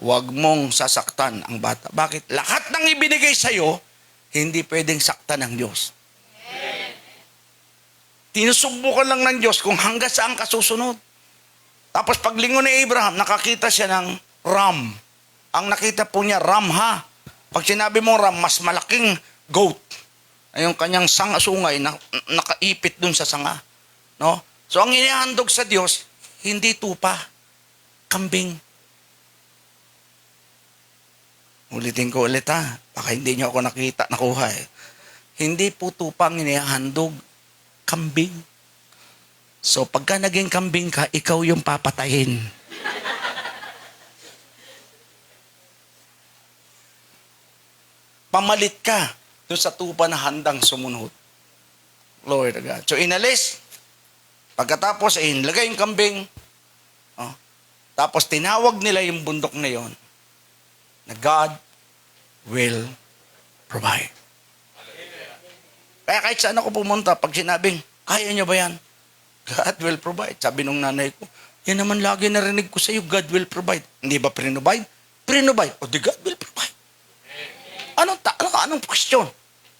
huwag mong sasaktan ang bata. Bakit? Lahat ng ibinigay sa'yo, hindi pwedeng saktan ng Diyos. Tinusubukan lang ng Diyos kung hanggang saan ka susunod. Tapos paglingon ni Abraham, nakakita siya ng ram. Ang nakita po niya, ram ha. Pag sinabi mo ram, mas malaking goat. Ay yung kanyang sanga-sungay na nakaipit dun sa sanga. No? So ang inihandog sa Diyos, hindi tupa, kambing. Ulitin ko ulit ha. Baka hindi niyo ako nakuha eh. Hindi po tupa ang inihandog, kambing. So pagka naging kambing ka, ikaw yung papatayin. Pamalit ka doon sa tupa na handang sumunod. Glory to God. So inalis. Pagkatapos ay inilagay yung kambing. Tapos tinawag nila yung bundok na yon na God will provide. Kaya kahit saan ako pumunta, pag sinabing, kaya nyo ba yan? God will provide. Sabi nung nanay ko, yan naman lagi narinig ko sa iyo, God will provide. Hindi ba pre-provide? Pre-provide. O di God will provide. Anong question?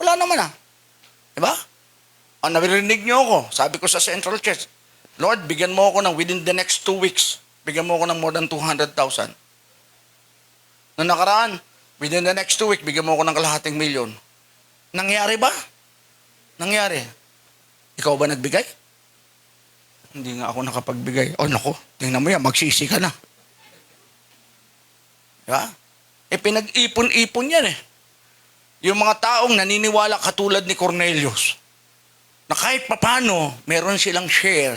Wala naman Diba? Ang narinig nyo ako, sabi ko sa Central Church, Lord, bigyan mo ako ng within the next 2 weeks, bigyan mo ako ng more than 200,000. Noong nakaraan, within the next 2 weeks, bigyan mo ako ng kalahating milyon. Nangyari ba? Nangyari. Ikaw ba nagbigay? Hindi nga ako nakapagbigay. Naku, tingnan mo yan, magsisi ka na. Diba? Pinag-ipon-ipon yan Yung mga taong naniniwala katulad ni Cornelius, na kahit papano, meron silang share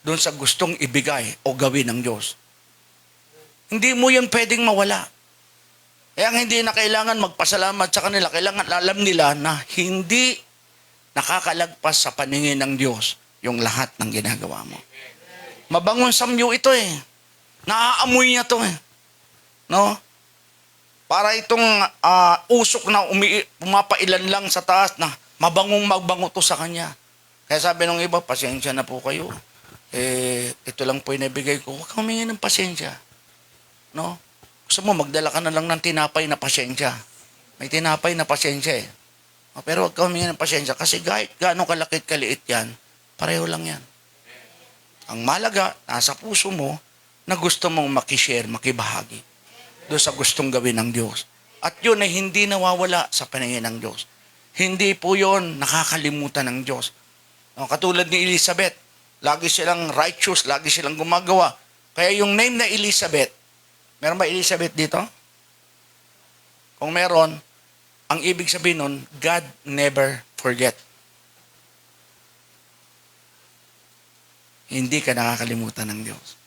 doon sa gustong ibigay o gawin ng Diyos. Hindi mo yan pwedeng mawala. Kaya hindi na kailangan magpasalamat sa kanila. Kailangan alam nila na hindi nakakalagpas sa paningin ng Diyos yung lahat ng ginagawa mo. Mabangong samyo ito Naaamoy niya to No? Para itong usok na pumapailan lang sa taas na mabango to sa kanya. Kaya sabi ng iba, pasensya na po kayo. Ito lang po yung nabigay ko. Huwag kang humingi ng pasensya. No? Gusto mo, magdala ka na lang ng tinapay na pasensya. May tinapay na pasensya Pero huwag kang humingi ng pasensya kasi kahit gaano kalakit kaliit yan, pareho lang yan. Ang malaga, nasa puso mo na gusto mong makishare, makibahagi doon sa gustong gawin ng Diyos. At yun ay hindi nawawala sa paningin ng Diyos. Hindi po yun nakakalimutan ng Diyos. Katulad ni Elizabeth, lagi silang righteous, lagi silang gumagawa. Kaya yung name na Elizabeth, meron ba Elizabeth dito? Kung meron, ang ibig sabihin nun, God never forget. Hindi ka nakakalimutan ng Diyos.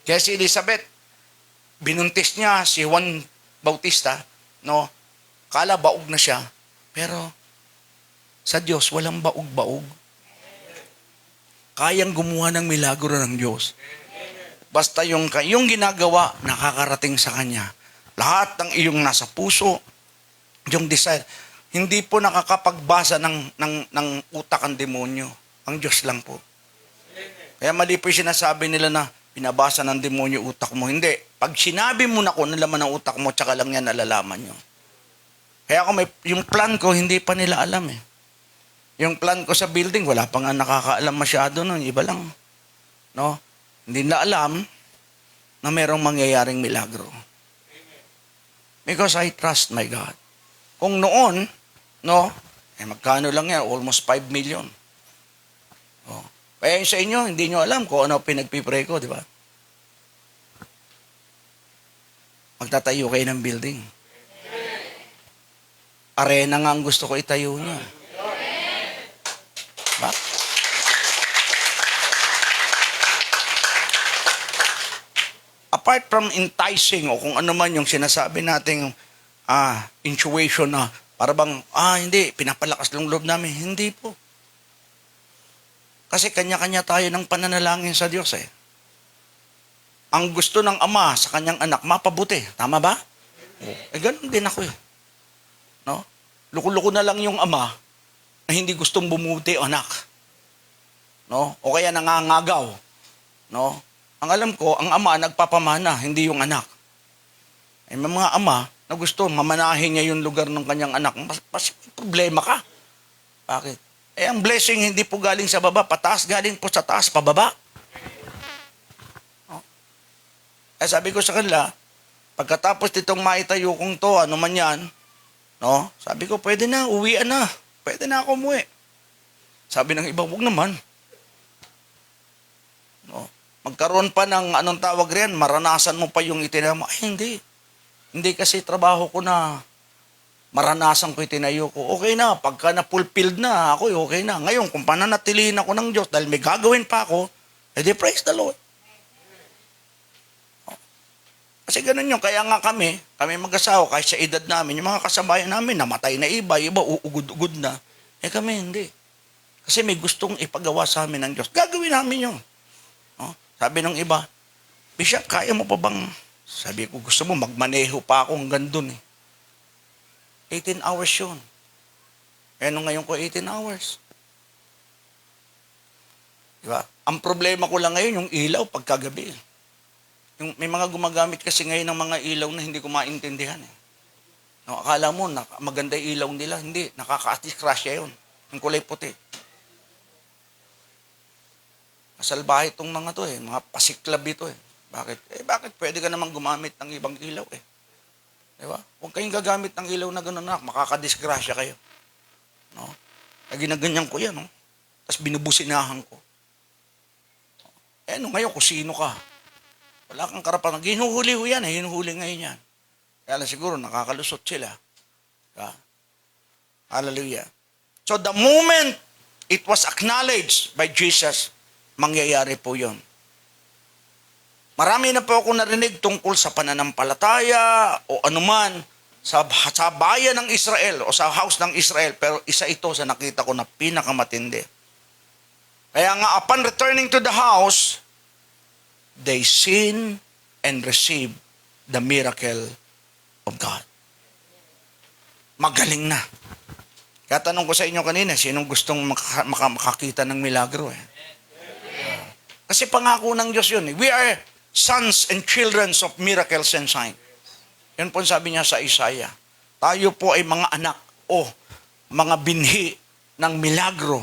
Kaya si Elizabeth, binuntis niya si Juan Bautista, kala baog na siya, pero sa Diyos, walang baog-baog. Kayang gumawa ng milagro ng Diyos. Basta yung ginagawa, nakakarating sa Kanya. Lahat ng iyong nasa puso, yung desire, hindi po nakakapagbasa ng utak ang demonyo. Ang Diyos lang po. Kaya mali po yung sinasabi nila na pinabasa ng demonyo utak mo. Hindi. Pag sinabi mo na kung nalaman ng utak mo, tsaka lang yan nalalaman nyo. Kaya yung plan ko, hindi pa nila alam Yung plan ko sa building, wala pa nga nakakaalam masyado nun. Iba lang. No? Hindi na alam na merong mangyayaring milagro. Because I trust my God. Kung noon, magkano lang yan? Almost 5 million. Kaya yung sa inyo, hindi nyo alam kung ano pinagpipray ko, di ba? Magtatayo kayo ng building. Arena nga ang gusto ko itayo nyo. Ba? Apart from enticing o kung ano man yung sinasabi nating intuition na para bang, hindi, pinapalakas ng loob namin. Hindi po. Kasi kanya-kanya tayo ng pananalangin sa Diyos eh. Ang gusto ng ama sa kanyang anak, mapabuti. Tama ba? Ganun din ako eh. No? Luko-luko na lang yung ama na hindi gustong bumuti o anak. No? O kaya nangangagaw. No? Ang alam ko, ang ama nagpapamana, hindi yung anak. May mga ama na gusto mamanahin niya yung lugar ng kanyang anak. Mas problema ka. Bakit? Ang blessing hindi po galing sa baba, pataas, galing po sa taas, pababa. No? Sabi ko sa kanila, pagkatapos nitong maitayo kong to, ano man yan, no? Sabi ko, pwede na, uwian na. Pwede na ako umuwi. Sabi ng iba, huwag naman. No? Magkaroon pa ng anong tawag riyan, maranasan mo pa yung itinamo. Ay, hindi. Hindi kasi trabaho ko na maranasan ko itinayo ko. Okay na, pagka na-fulfilled na ako, okay na. Ngayon, kung pananatilihin ako ng Diyos dahil may gagawin pa ako, edi praise the Lord. Kasi ganun yun. Kaya nga kami mag-asawa, kahit sa edad namin, yung mga kasabayan namin, namatay na iba uugod-ugod na. Kami hindi. Kasi may gustong ipagawa sa amin ng Diyos. Gagawin namin yun. No? Sabi ng iba, Bishop, kaya mo pa bang, sabi ko, gusto mo, magmaneho pa ako hanggang dun eh. 18 hours yun. Ngayon ko 18 hours. Diba? Ang problema ko lang ngayon, yung ilaw pagkagabi. May mga gumagamit kasi ngayon ng mga ilaw na hindi ko maintindihan. Eh. No, akala mo, maganda yung ilaw nila. Hindi, nakaka-disgrasya yun. Yung kulay puti. Masalbahe itong mga to eh. Mga pasiklab ito eh. Bakit? Bakit pwede ka namang gumamit ng ibang ilaw eh? Diba? Huwag kayong gagamit ng ilaw na gano'n na, makakadisgrasya kayo. No? Kaya ginaganyan ko yan, no? Tapos binubusinahan ko. Ngayon, kung sino ka? Wala kang karapatan. Hinuhuli ho yan, hinuhuli ngayon yan. Kaya lang siguro, nakakalusot sila. Diba? Hallelujah. So, the moment it was acknowledged by Jesus, mangyayari po yun. Marami na po ako narinig tungkol sa pananampalataya o anuman sa bayan ng Israel o sa house ng Israel, pero isa ito sa nakita ko na pinakamatindi. Kaya nga, upon returning to the house, they seen and received the miracle of God. Magaling na. Kaya tanong ko sa inyo kanina, sinong gustong makakita ng milagro eh? Kasi pangako ng Diyos yun eh. We are sons and children of miracles and signs. Yan po sabi niya sa Isaiah. Tayo po ay mga anak o mga binhi ng milagro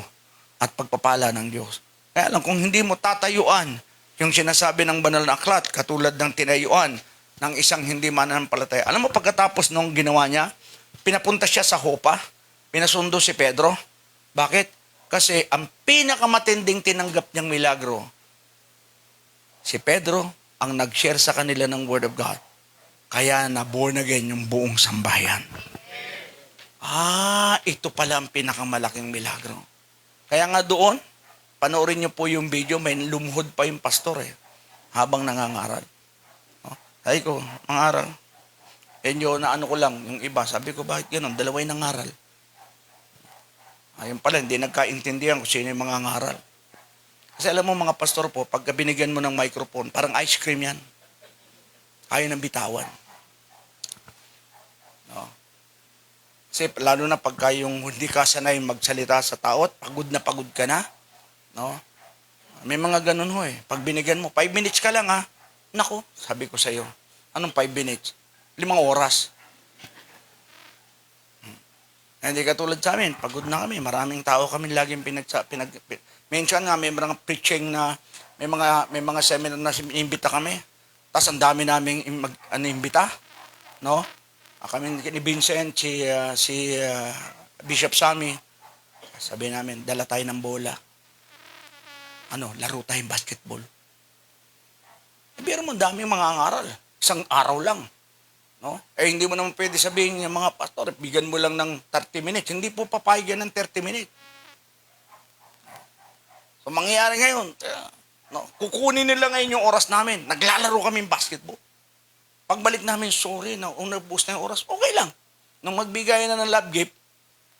at pagpapala ng Diyos. Kaya lang kung hindi mo tatayuan yung sinasabi ng banal na aklat, katulad ng tinayuan ng isang hindi mananampalataya. Alam mo pagkatapos nung ginawa niya, pinapunta siya sa Hopa, pinasundo si Pedro. Bakit? Kasi ang pinakamatinding tinanggap niyang milagro, si Pedro ang nag-share sa kanila ng Word of God. Kaya na-born again yung buong sambayan. Ito pala ang pinakamalaking milagro. Kaya nga doon, panoorin niyo po yung video, may lumuhod pa yung pastor habang nangangaral. Sabi ko, mangaral. Yun na ano ko lang, yung iba, sabi ko, bakit gano'n? Dalaway nangaral. Ayun pala, hindi nagkaintindihan kung sino yung mga ngaral. Kasi alam mo mga pastor po, pagka binigyan mo ng microphone, parang ice cream yan. Ayaw ng bitawan. No? Kasi lalo na pagka yung hindi ka sanay magsalita sa tao, pagod ka na. No? May mga ganun ho eh. Pag binigyan mo, 5 minutes ka lang ha. Naku, sabi ko sa iyo, anong 5 minutes? 5 oras. Hindi katulad sa amin, pagod na kami. Maraming tao kami laging mention nga, may mga preaching na, may mga seminar na imbita kami. Tapos ang dami naming imbita. No? Kami ni Vincent, si Bishop Sammy, sabi namin, dala tayo ng bola. laro tayong basketball. Pero mo, daming mga angaral. Isang araw lang. No? Hindi mo naman pwede sabihin yung mga pastor, bigyan mo lang ng 30 minutes. Hindi po papayag yan ng 30 minutes. So, mangyayari ngayon, kukunin nila ngayon yung oras namin. Naglalaro kami basketball. Pagbalik namin, sorry, naubos na yung oras. Okay lang. Nung magbigay na ng love gift,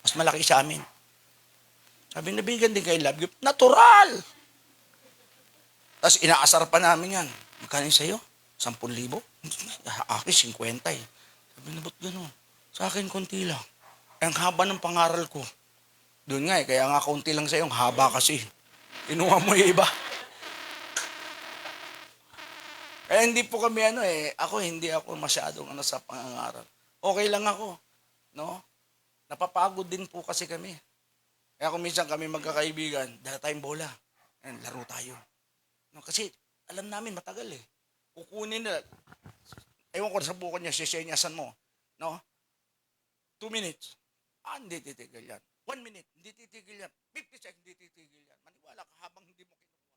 mas malaki sa amin. Sabi, nabigyan din kayo love gift. Natural! Tapos inaasar pa namin yan. Magkano yung sa'yo? 10,000? Akin, 50 eh. Sabi na, ba't gano'n? Sa akin, konti lang. Ang haba ng pangaral ko. Doon nga kaya nga konti lang sa'yo, ang haba kasi. Inuha mo yung iba. Kaya hindi po kami hindi ako masyadong sa pangangaral. Okay lang ako. No? Napapagod din po kasi kami. Kaya kung minsan kami magkakaibigan, dala tayong bola. Laro tayo. No, kasi alam namin matagal eh. Kukunin na. Ewan ko sa buko niya, sisenyasan mo. No? 2 minutes. Hindi titigil yan. 1 minute, hindi titigil yan. 50 seconds, hindi titigil yan. Maniwala ka habang hindi mo kinukuha yan.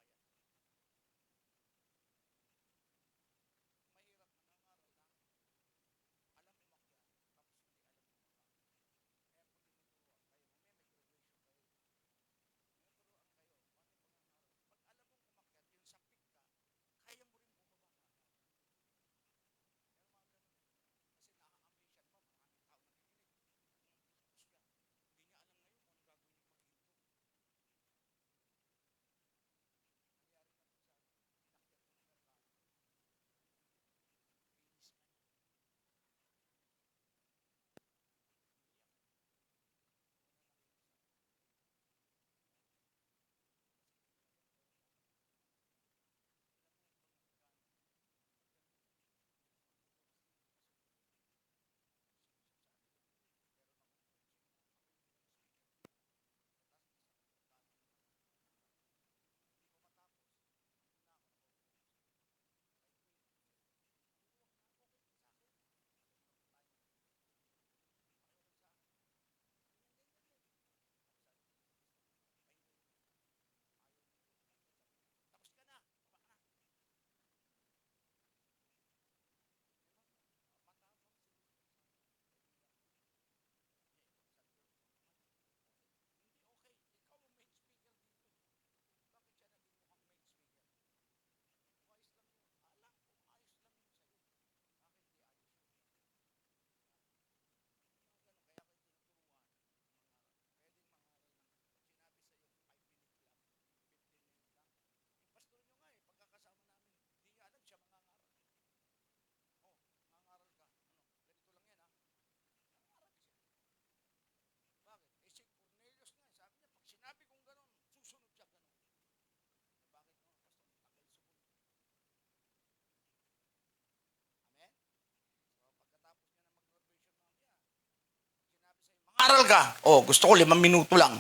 Aral ka. Gusto ko 5 minuto lang.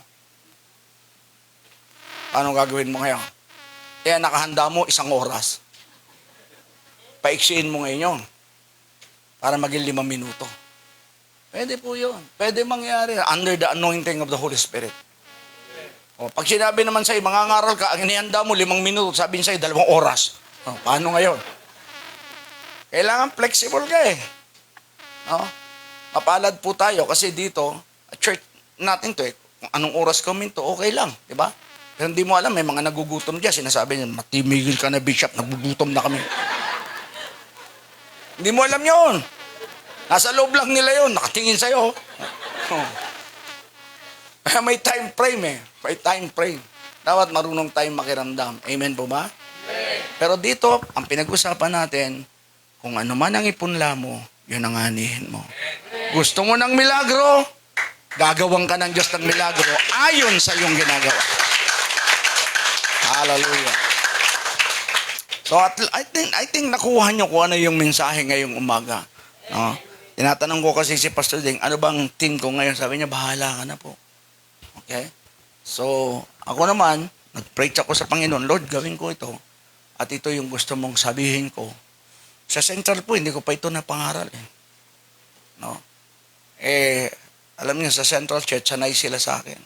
Paano gagawin mo ngayon? Kaya nakahanda mo 1 oras. Paiksiin mo ngayon yun. Para maging 5 minuto. Pwede po yun. Pwede mangyari. Under the anointing of the Holy Spirit. Pag sinabi naman sa'yo, mangangaral ka, ang inihanda mo 5 minuto, sabihin sa'yo 2 oras. Paano ngayon? Kailangan flexible ka eh. Mapalad po tayo kasi dito, church natin to kung anong oras kami to, okay lang, di ba? Pero hindi mo alam, may mga nagugutom dyan, sinasabi niya, matimigil ka na bishop, nagugutom na kami. Hindi mo alam yun. Nasa loob lang nila yun, nakatingin sa'yo. Kaya may time frame eh. May time frame. Dapat marunong tayong makiramdam. Amen po ba? Amen. Pero dito, ang pinag-usapan natin, kung ano man ang ipunla mo, yun ang anihin mo. Gusto mo ng milagro, gagawang ka ng Diyos ng milagro ayon sa iyong ginagawa. Hallelujah. So I think nakuha niyo kung ano yung mensahe ngayong umaga. No? Tinatanong ko kasi si Pastor Ding, ano bang team ko ngayon? Sabi niya, bahala ka na po. Okay? So, ako naman, nag-preach ako sa Panginoon, Lord, gawin ko ito. At ito yung gusto mong sabihin ko. Sa Central po, hindi ko pa ito napangaral eh. No? Alam niyo, sa Central Church, sanay sila sa akin.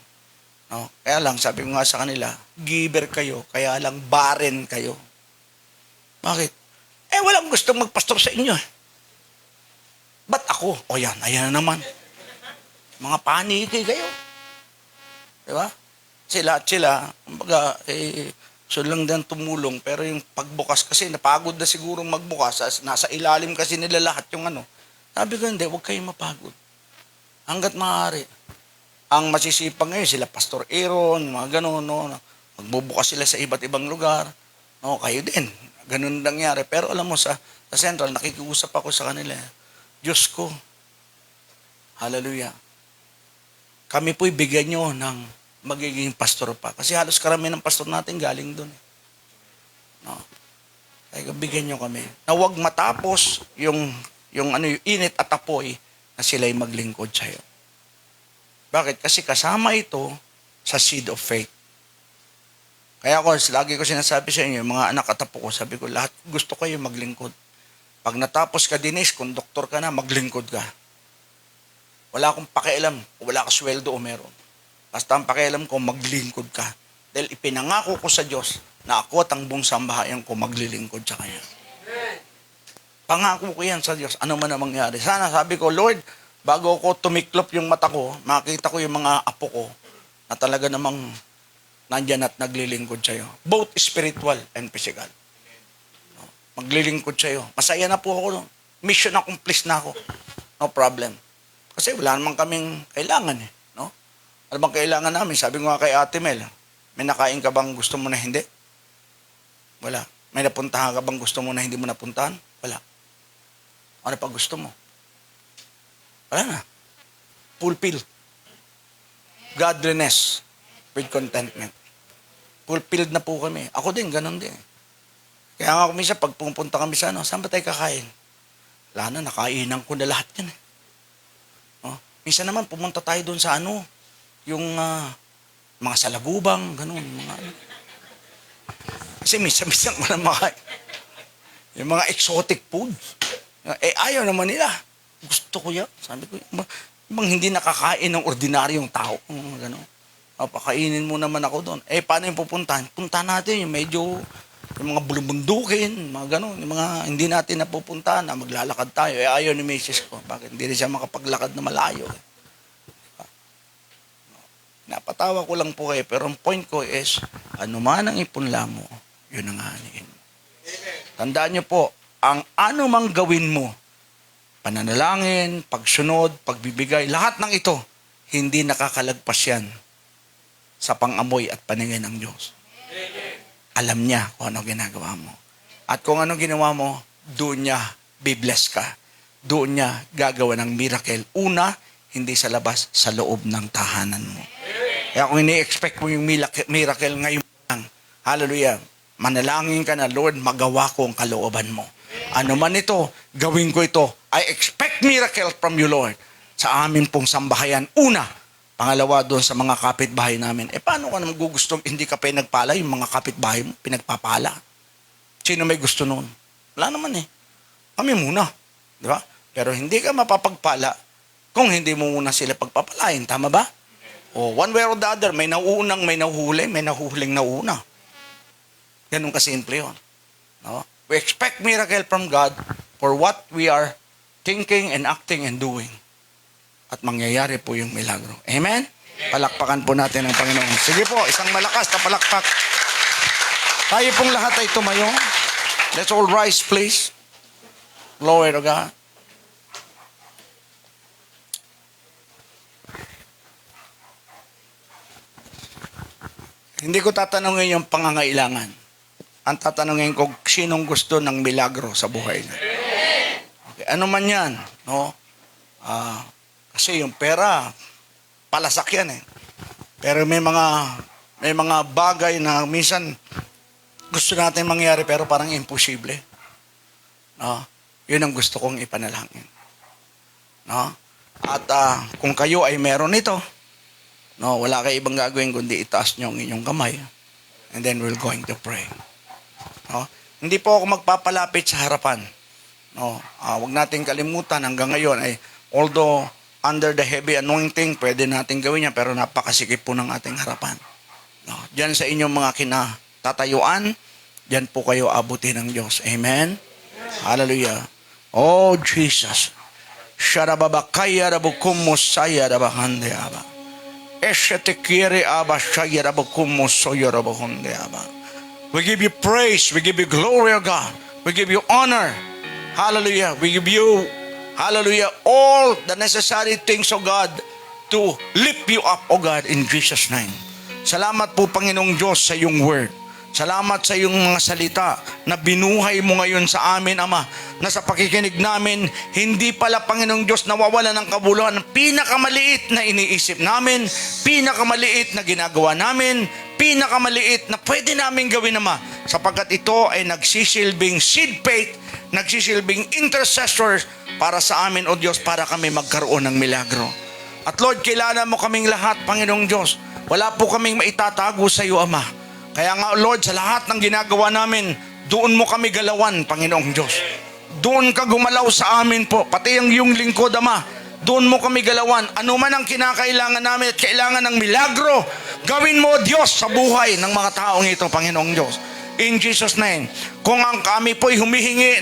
No? Kaya lang, sabi ko nga sa kanila, giver kayo, kaya lang barren kayo. Bakit? Walang gustong magpastor sa inyo. Ba't ako? O yan, ayan na naman. Mga paniki kayo. Diba? Sila, kumbaga, so lang din tumulong, pero yung pagbukas kasi, napagod na siguro magbukas, nasa ilalim kasi nila lahat yung ano. Sabi ko, hindi, huwag kayong mapagod. Hanggat maaari. Ang masisipag ngayon, sila Pastor Aaron, mga gano'n, no? Magbubukas sila sa iba't ibang lugar. No, kayo din. Ganun nangyari. Pero alam mo, sa Central, nakikiusap ako sa kanila. Diyos ko, hallelujah. Kami po'y bigyan nyo ng magiging pastor pa. Kasi halos karamihan ng pastor natin galing doon. No? Kaya bigyan nyo kami. Na huwag matapos yung init at apoy na sila'y maglingkod sa'yo. Bakit? Kasi kasama ito sa seed of faith. Kaya ako, lagi ko sinasabi sa inyo, mga anak at apo ko, sabi ko, lahat gusto kayo maglingkod. Pag natapos ka, Denise, kung doktor ka na, maglingkod ka. Wala akong pakialam kung wala ka sweldo o meron. Basta ang pakialam ko, maglingkod ka. Dahil ipinangako ko sa Diyos na ako at ang buong sambahayan ko maglilingkod sa Kanya. Pangako ko yan sa Diyos, ano man ang mangyari. Sana sabi ko, Lord, bago ko tumiklop yung mata ko, makita ko yung mga apo ko na talaga namang nandyan at naglilingkod sa'yo. Both spiritual and physical. Maglilingkod sa'yo. Masaya na po ako. Mission accomplished na ako. No problem. Kasi wala namang kaming kailangan eh. No? Ano bang kailangan namin? Sabi ko nga kay Ate Mel, may nakain ka bang gusto mo na hindi? Wala. May napuntahan ka bang gusto mo na hindi mo napuntahan? Wala. Ano pa gusto mo? Wala na. Fulfill. Godliness with contentment. Fulfilled na po kami. Ako din, ganun din. Kaya nga minsan, pag pumunta kami sa saan ba tayo kakain? Wala na, nakainan ko na lahat yan. Minsan naman, pumunta tayo doon sa yung mga salagubang, ganun. Kasi minsan wala makain. Yung mga exotic food. Ayaw naman nila. Gusto ko yan. Sabi ko, bang hindi nakakain ng ordinaryong tao. Gano'n. Pakainin mo naman ako doon. Paano yung pupuntahan? Punta natin yung medyo, yung mga bulubundukin, mga gano'n. Yung mga hindi natin napupuntahan, na maglalakad tayo. Ayaw ni Mrs. ko. Bakit? Hindi rin siya makapaglakad na malayo. Napatawa ko lang po kayo. Pero ang point ko is, ano man ang ipunla mo, yun ang haniin. Tandaan niyo po, ang ano mang gawin mo, pananalangin, pagsunod, pagbibigay, lahat ng ito, hindi nakakalagpas yan sa pangamoy at paningin ng Diyos. Alam niya kung ano ginagawa mo. At kung ano ginawa mo, doon niya bibless ka. Doon niya gagawa ng miracle. Una, hindi sa labas, sa loob ng tahanan mo. Kaya kung ini-expect mo yung miracle ngayon lang, hallelujah, manalangin ka na, Lord, magawa ko ang kalooban mo. Ano man ito, gawin ko ito. I expect miracle from you, Lord. Sa amin pong sambahayan. Una. Pangalawa, doon sa mga kapitbahay namin. Paano ka naman gugusto, hindi ka pinagpala, yung mga kapitbahay mo, pinagpapala? Sino may gusto noon? Wala naman eh. Kami muna. Di ba? Pero hindi ka mapapagpala kung hindi mo muna sila pagpapalain. Tama ba? O one way or the other, may nauunang, may nahuhuli, may nahuhuling nauna. Ganun kasimple yun. No? We expect miracle from God for what we are thinking and acting and doing. At mangyayari po yung milagro. Amen? Palakpakan po natin ang Panginoon. Sige po, isang malakas na palakpak. Tayo pong lahat ay tumayo. Let's all rise, please. Glory to God. Hindi ko tatanungin yung pangangailangan. Ang tatanungin ko, sinong gusto ng milagro sa buhay niya? Okay, ano man yan, no? Kasi yung pera, palasak yan eh. Pero may mga bagay na minsan gusto natin mangyari pero parang imposible. No? Yun ang gusto kong ipanalangin. No? At kung kayo ay meron ito, no, wala kayo ibang gagawin kundi itaas nyo ang inyong kamay. And then we're going to pray. No? Hindi po ako magpapalapit sa harapan. No? Huwag natin kalimutan hanggang ngayon ay although under the heavy anointing, pwede natin gawin yan, pero napakasikip po ng ating harapan. No, diyan sa inyong mga kinatatayuan, diyan po kayo abutin ng Diyos. Amen? Hallelujah. Oh, Jesus. Sharababakaya rabukumusaya rabahande aba. Eshetekiri aba shaya rabukumusoyo rabahunde aba. We give you praise. We give you glory, O God. We give you honor. Hallelujah. We give you, hallelujah, all the necessary things, O God, to lift you up, O God, in Jesus' name. Salamat po, Panginoong Diyos, sa iyong word. Salamat sa iyong mga salita na binuhay mo ngayon sa amin, Ama, na sa pakikinig namin, hindi pala, Panginoong Diyos, nawawala ng kabuluhan. Pinakamaliit na iniisip namin, pinakamaliit na ginagawa namin, pinakamaliit na pwede namin gawin, Ama, sapagkat ito ay nagsisilbing seed faith, nagsisilbing intercessors para sa amin, O Diyos, para kami magkaroon ng milagro. At Lord, kilala mo kaming lahat, Panginoong Diyos. Wala po kaming maitatago sa iyo, Ama. Kaya nga, Lord, sa lahat ng ginagawa namin, doon mo kami galawan, Panginoong Diyos. Doon ka gumalaw sa amin po, pati ang iyong lingkod, Ama. Doon mo kami galawan. Ano man ang kinakailangan namin at kailangan ng milagro, gawin mo, Diyos, sa buhay ng mga taong ito, Panginoong Diyos. In Jesus' name. Kung ang kami po'y humihingi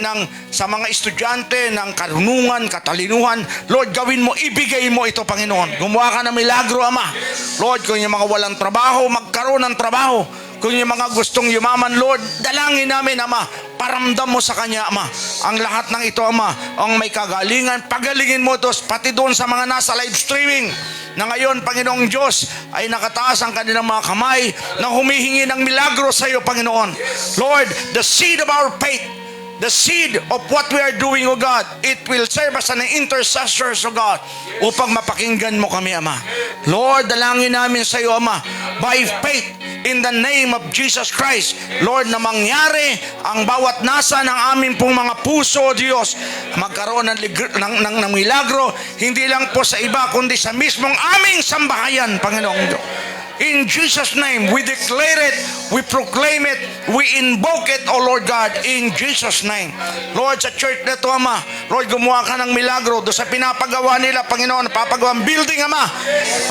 sa mga estudyante ng karunungan, katalinuhan, Lord, gawin mo, ibigay mo ito, Panginoon. Gumawa ka ng milagro, Ama. Lord, kung yung mga walang trabaho, magkaroon ng trabaho. Kung yung mga gustong yumaman, Lord, dalangin namin, Ama. Paramdam mo sa kanya, Ama. Ang lahat ng ito, Ama, ang may kagalingan, pagalingin mo ito, pati doon sa mga nasa live streaming, na ngayon, Panginoong Diyos, ay nakataas ang kanilang mga kamay na humihingi ng milagro sa iyo, Panginoon. Lord, the seed of our faith, the seed of what we are doing, O God, it will serve as an intercessor, O God, upang mapakinggan mo kami, Ama. Lord, dalangin namin sa iyo, Ama, by faith, in the name of Jesus Christ, Lord, na mangyari ang bawat nasa ng amin pong mga puso, O Diyos, magkaroon ng milagro, hindi lang po sa iba, kundi sa mismong aming sambahayan, Panginoong Diyos. In Jesus' name, we declare it, we proclaim it, we invoke it, O Lord God, in Jesus' name. Lord, sa church na ito, Ama, Lord, gumawa ka ng milagro doon sa pinapagawa nila, Panginoon, napapagawang building, Ama.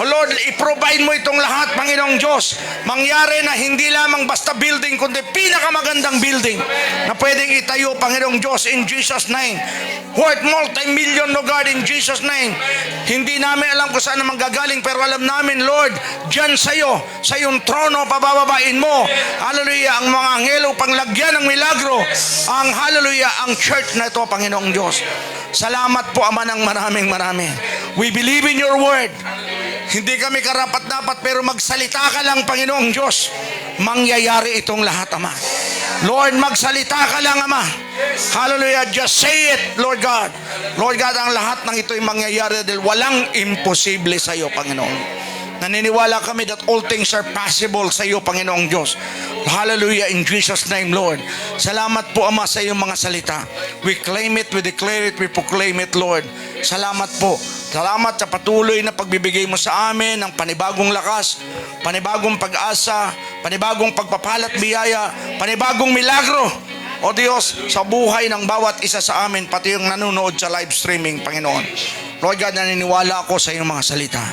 O Lord, i-provide mo itong lahat, Panginoong Diyos. Mangyari na hindi lamang basta building, kundi pinakamagandang building na pwedeng itayo, Panginoong Diyos, in Jesus' name. Worth multi-million, O God, in Jesus' name. Hindi namin alam kung saan na manggagaling, pero alam namin, Lord, dyan sa iyong trono, pabababain mo, hallelujah, ang mga anghelo panglagyan ng milagro, ang hallelujah, ang church na ito, Panginoong Diyos. Salamat po, Ama, ng maraming. We believe in your word. Hindi kami karapat-dapat, pero magsalita ka lang, Panginoong Diyos. Mangyayari itong lahat, Ama. Lord, magsalita ka lang, Ama. Hallelujah, just say it, Lord God. Lord God, ang lahat ng ito'y mangyayari dahil walang imposible sa iyo, Panginoon. Naniniwala kami that all things are possible sa iyo, Panginoong Diyos. Hallelujah, in Jesus' name, Lord. Salamat po, Ama, sa iyong mga salita. We claim it, we declare it, we proclaim it, Lord. Salamat po. Salamat sa patuloy na pagbibigay mo sa amin ng panibagong lakas, panibagong pag-asa, panibagong pagpapalat biyaya, panibagong milagro, O Diyos, sa buhay ng bawat isa sa amin, pati yung nanonood sa live streaming, Panginoon. Lord God, naniniwala ako sa iyong mga salita.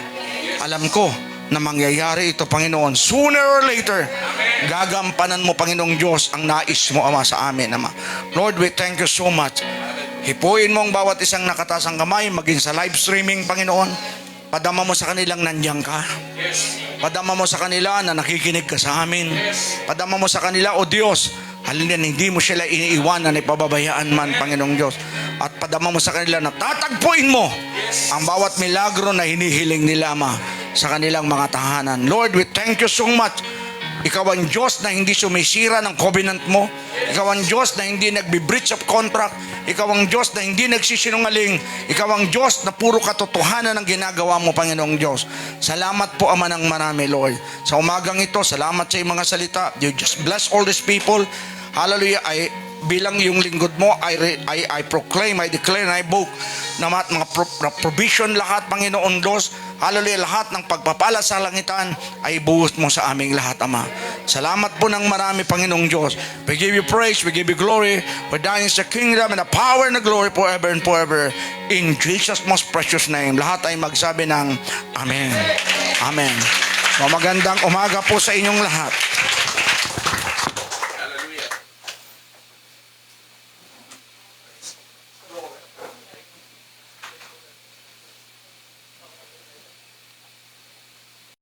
Alam ko na mangyayari ito, Panginoon. Sooner or later, gagampanan mo, Panginoong Diyos, ang nais mo, Ama, sa amin, Ama. Lord, we thank you so much. Hipuin mo ang bawat isang nakatasang kamay, maging sa live streaming, Panginoon. Padama mo sa kanilang nandiyan ka. Padama mo sa kanila na nakikinig ka sa amin. Padama mo sa kanila, O Diyos, halina, hindi mo sila iniiwanan, ipababayaan man, Panginoong Diyos. At padama mo sa kanila na tatagpuin mo ang bawat milagro na hinihiling nila, Ama, sa kanilang mga tahanan. Lord, we thank you so much. Ikaw ang Diyos na hindi sumisira ng covenant mo. Ikaw ang Diyos na hindi nagbi-breach of contract. Ikaw ang Diyos na hindi nagsisinungaling. Ikaw ang Diyos na puro katotohanan ang ginagawa mo, Panginoong Diyos. Salamat po, Ama, ng marami, Lord. Sa umagang ito, salamat sa iyong mga salita. You just bless all these people. Hallelujah. Bilang yung lingkod mo, I proclaim, I declare, and I book na mga provision lahat, Panginoon Diyos. Hallelujah, lahat ng pagpapala sa langitan ay buhos mo sa aming lahat, Ama. Salamat po ng marami, Panginoong Diyos. We give you praise, we give you glory. For thine is the kingdom and the power and the glory forever and forever. In Jesus' most precious name. Lahat ay magsabi ng Amen. Amen. So magandang umaga po sa inyong lahat.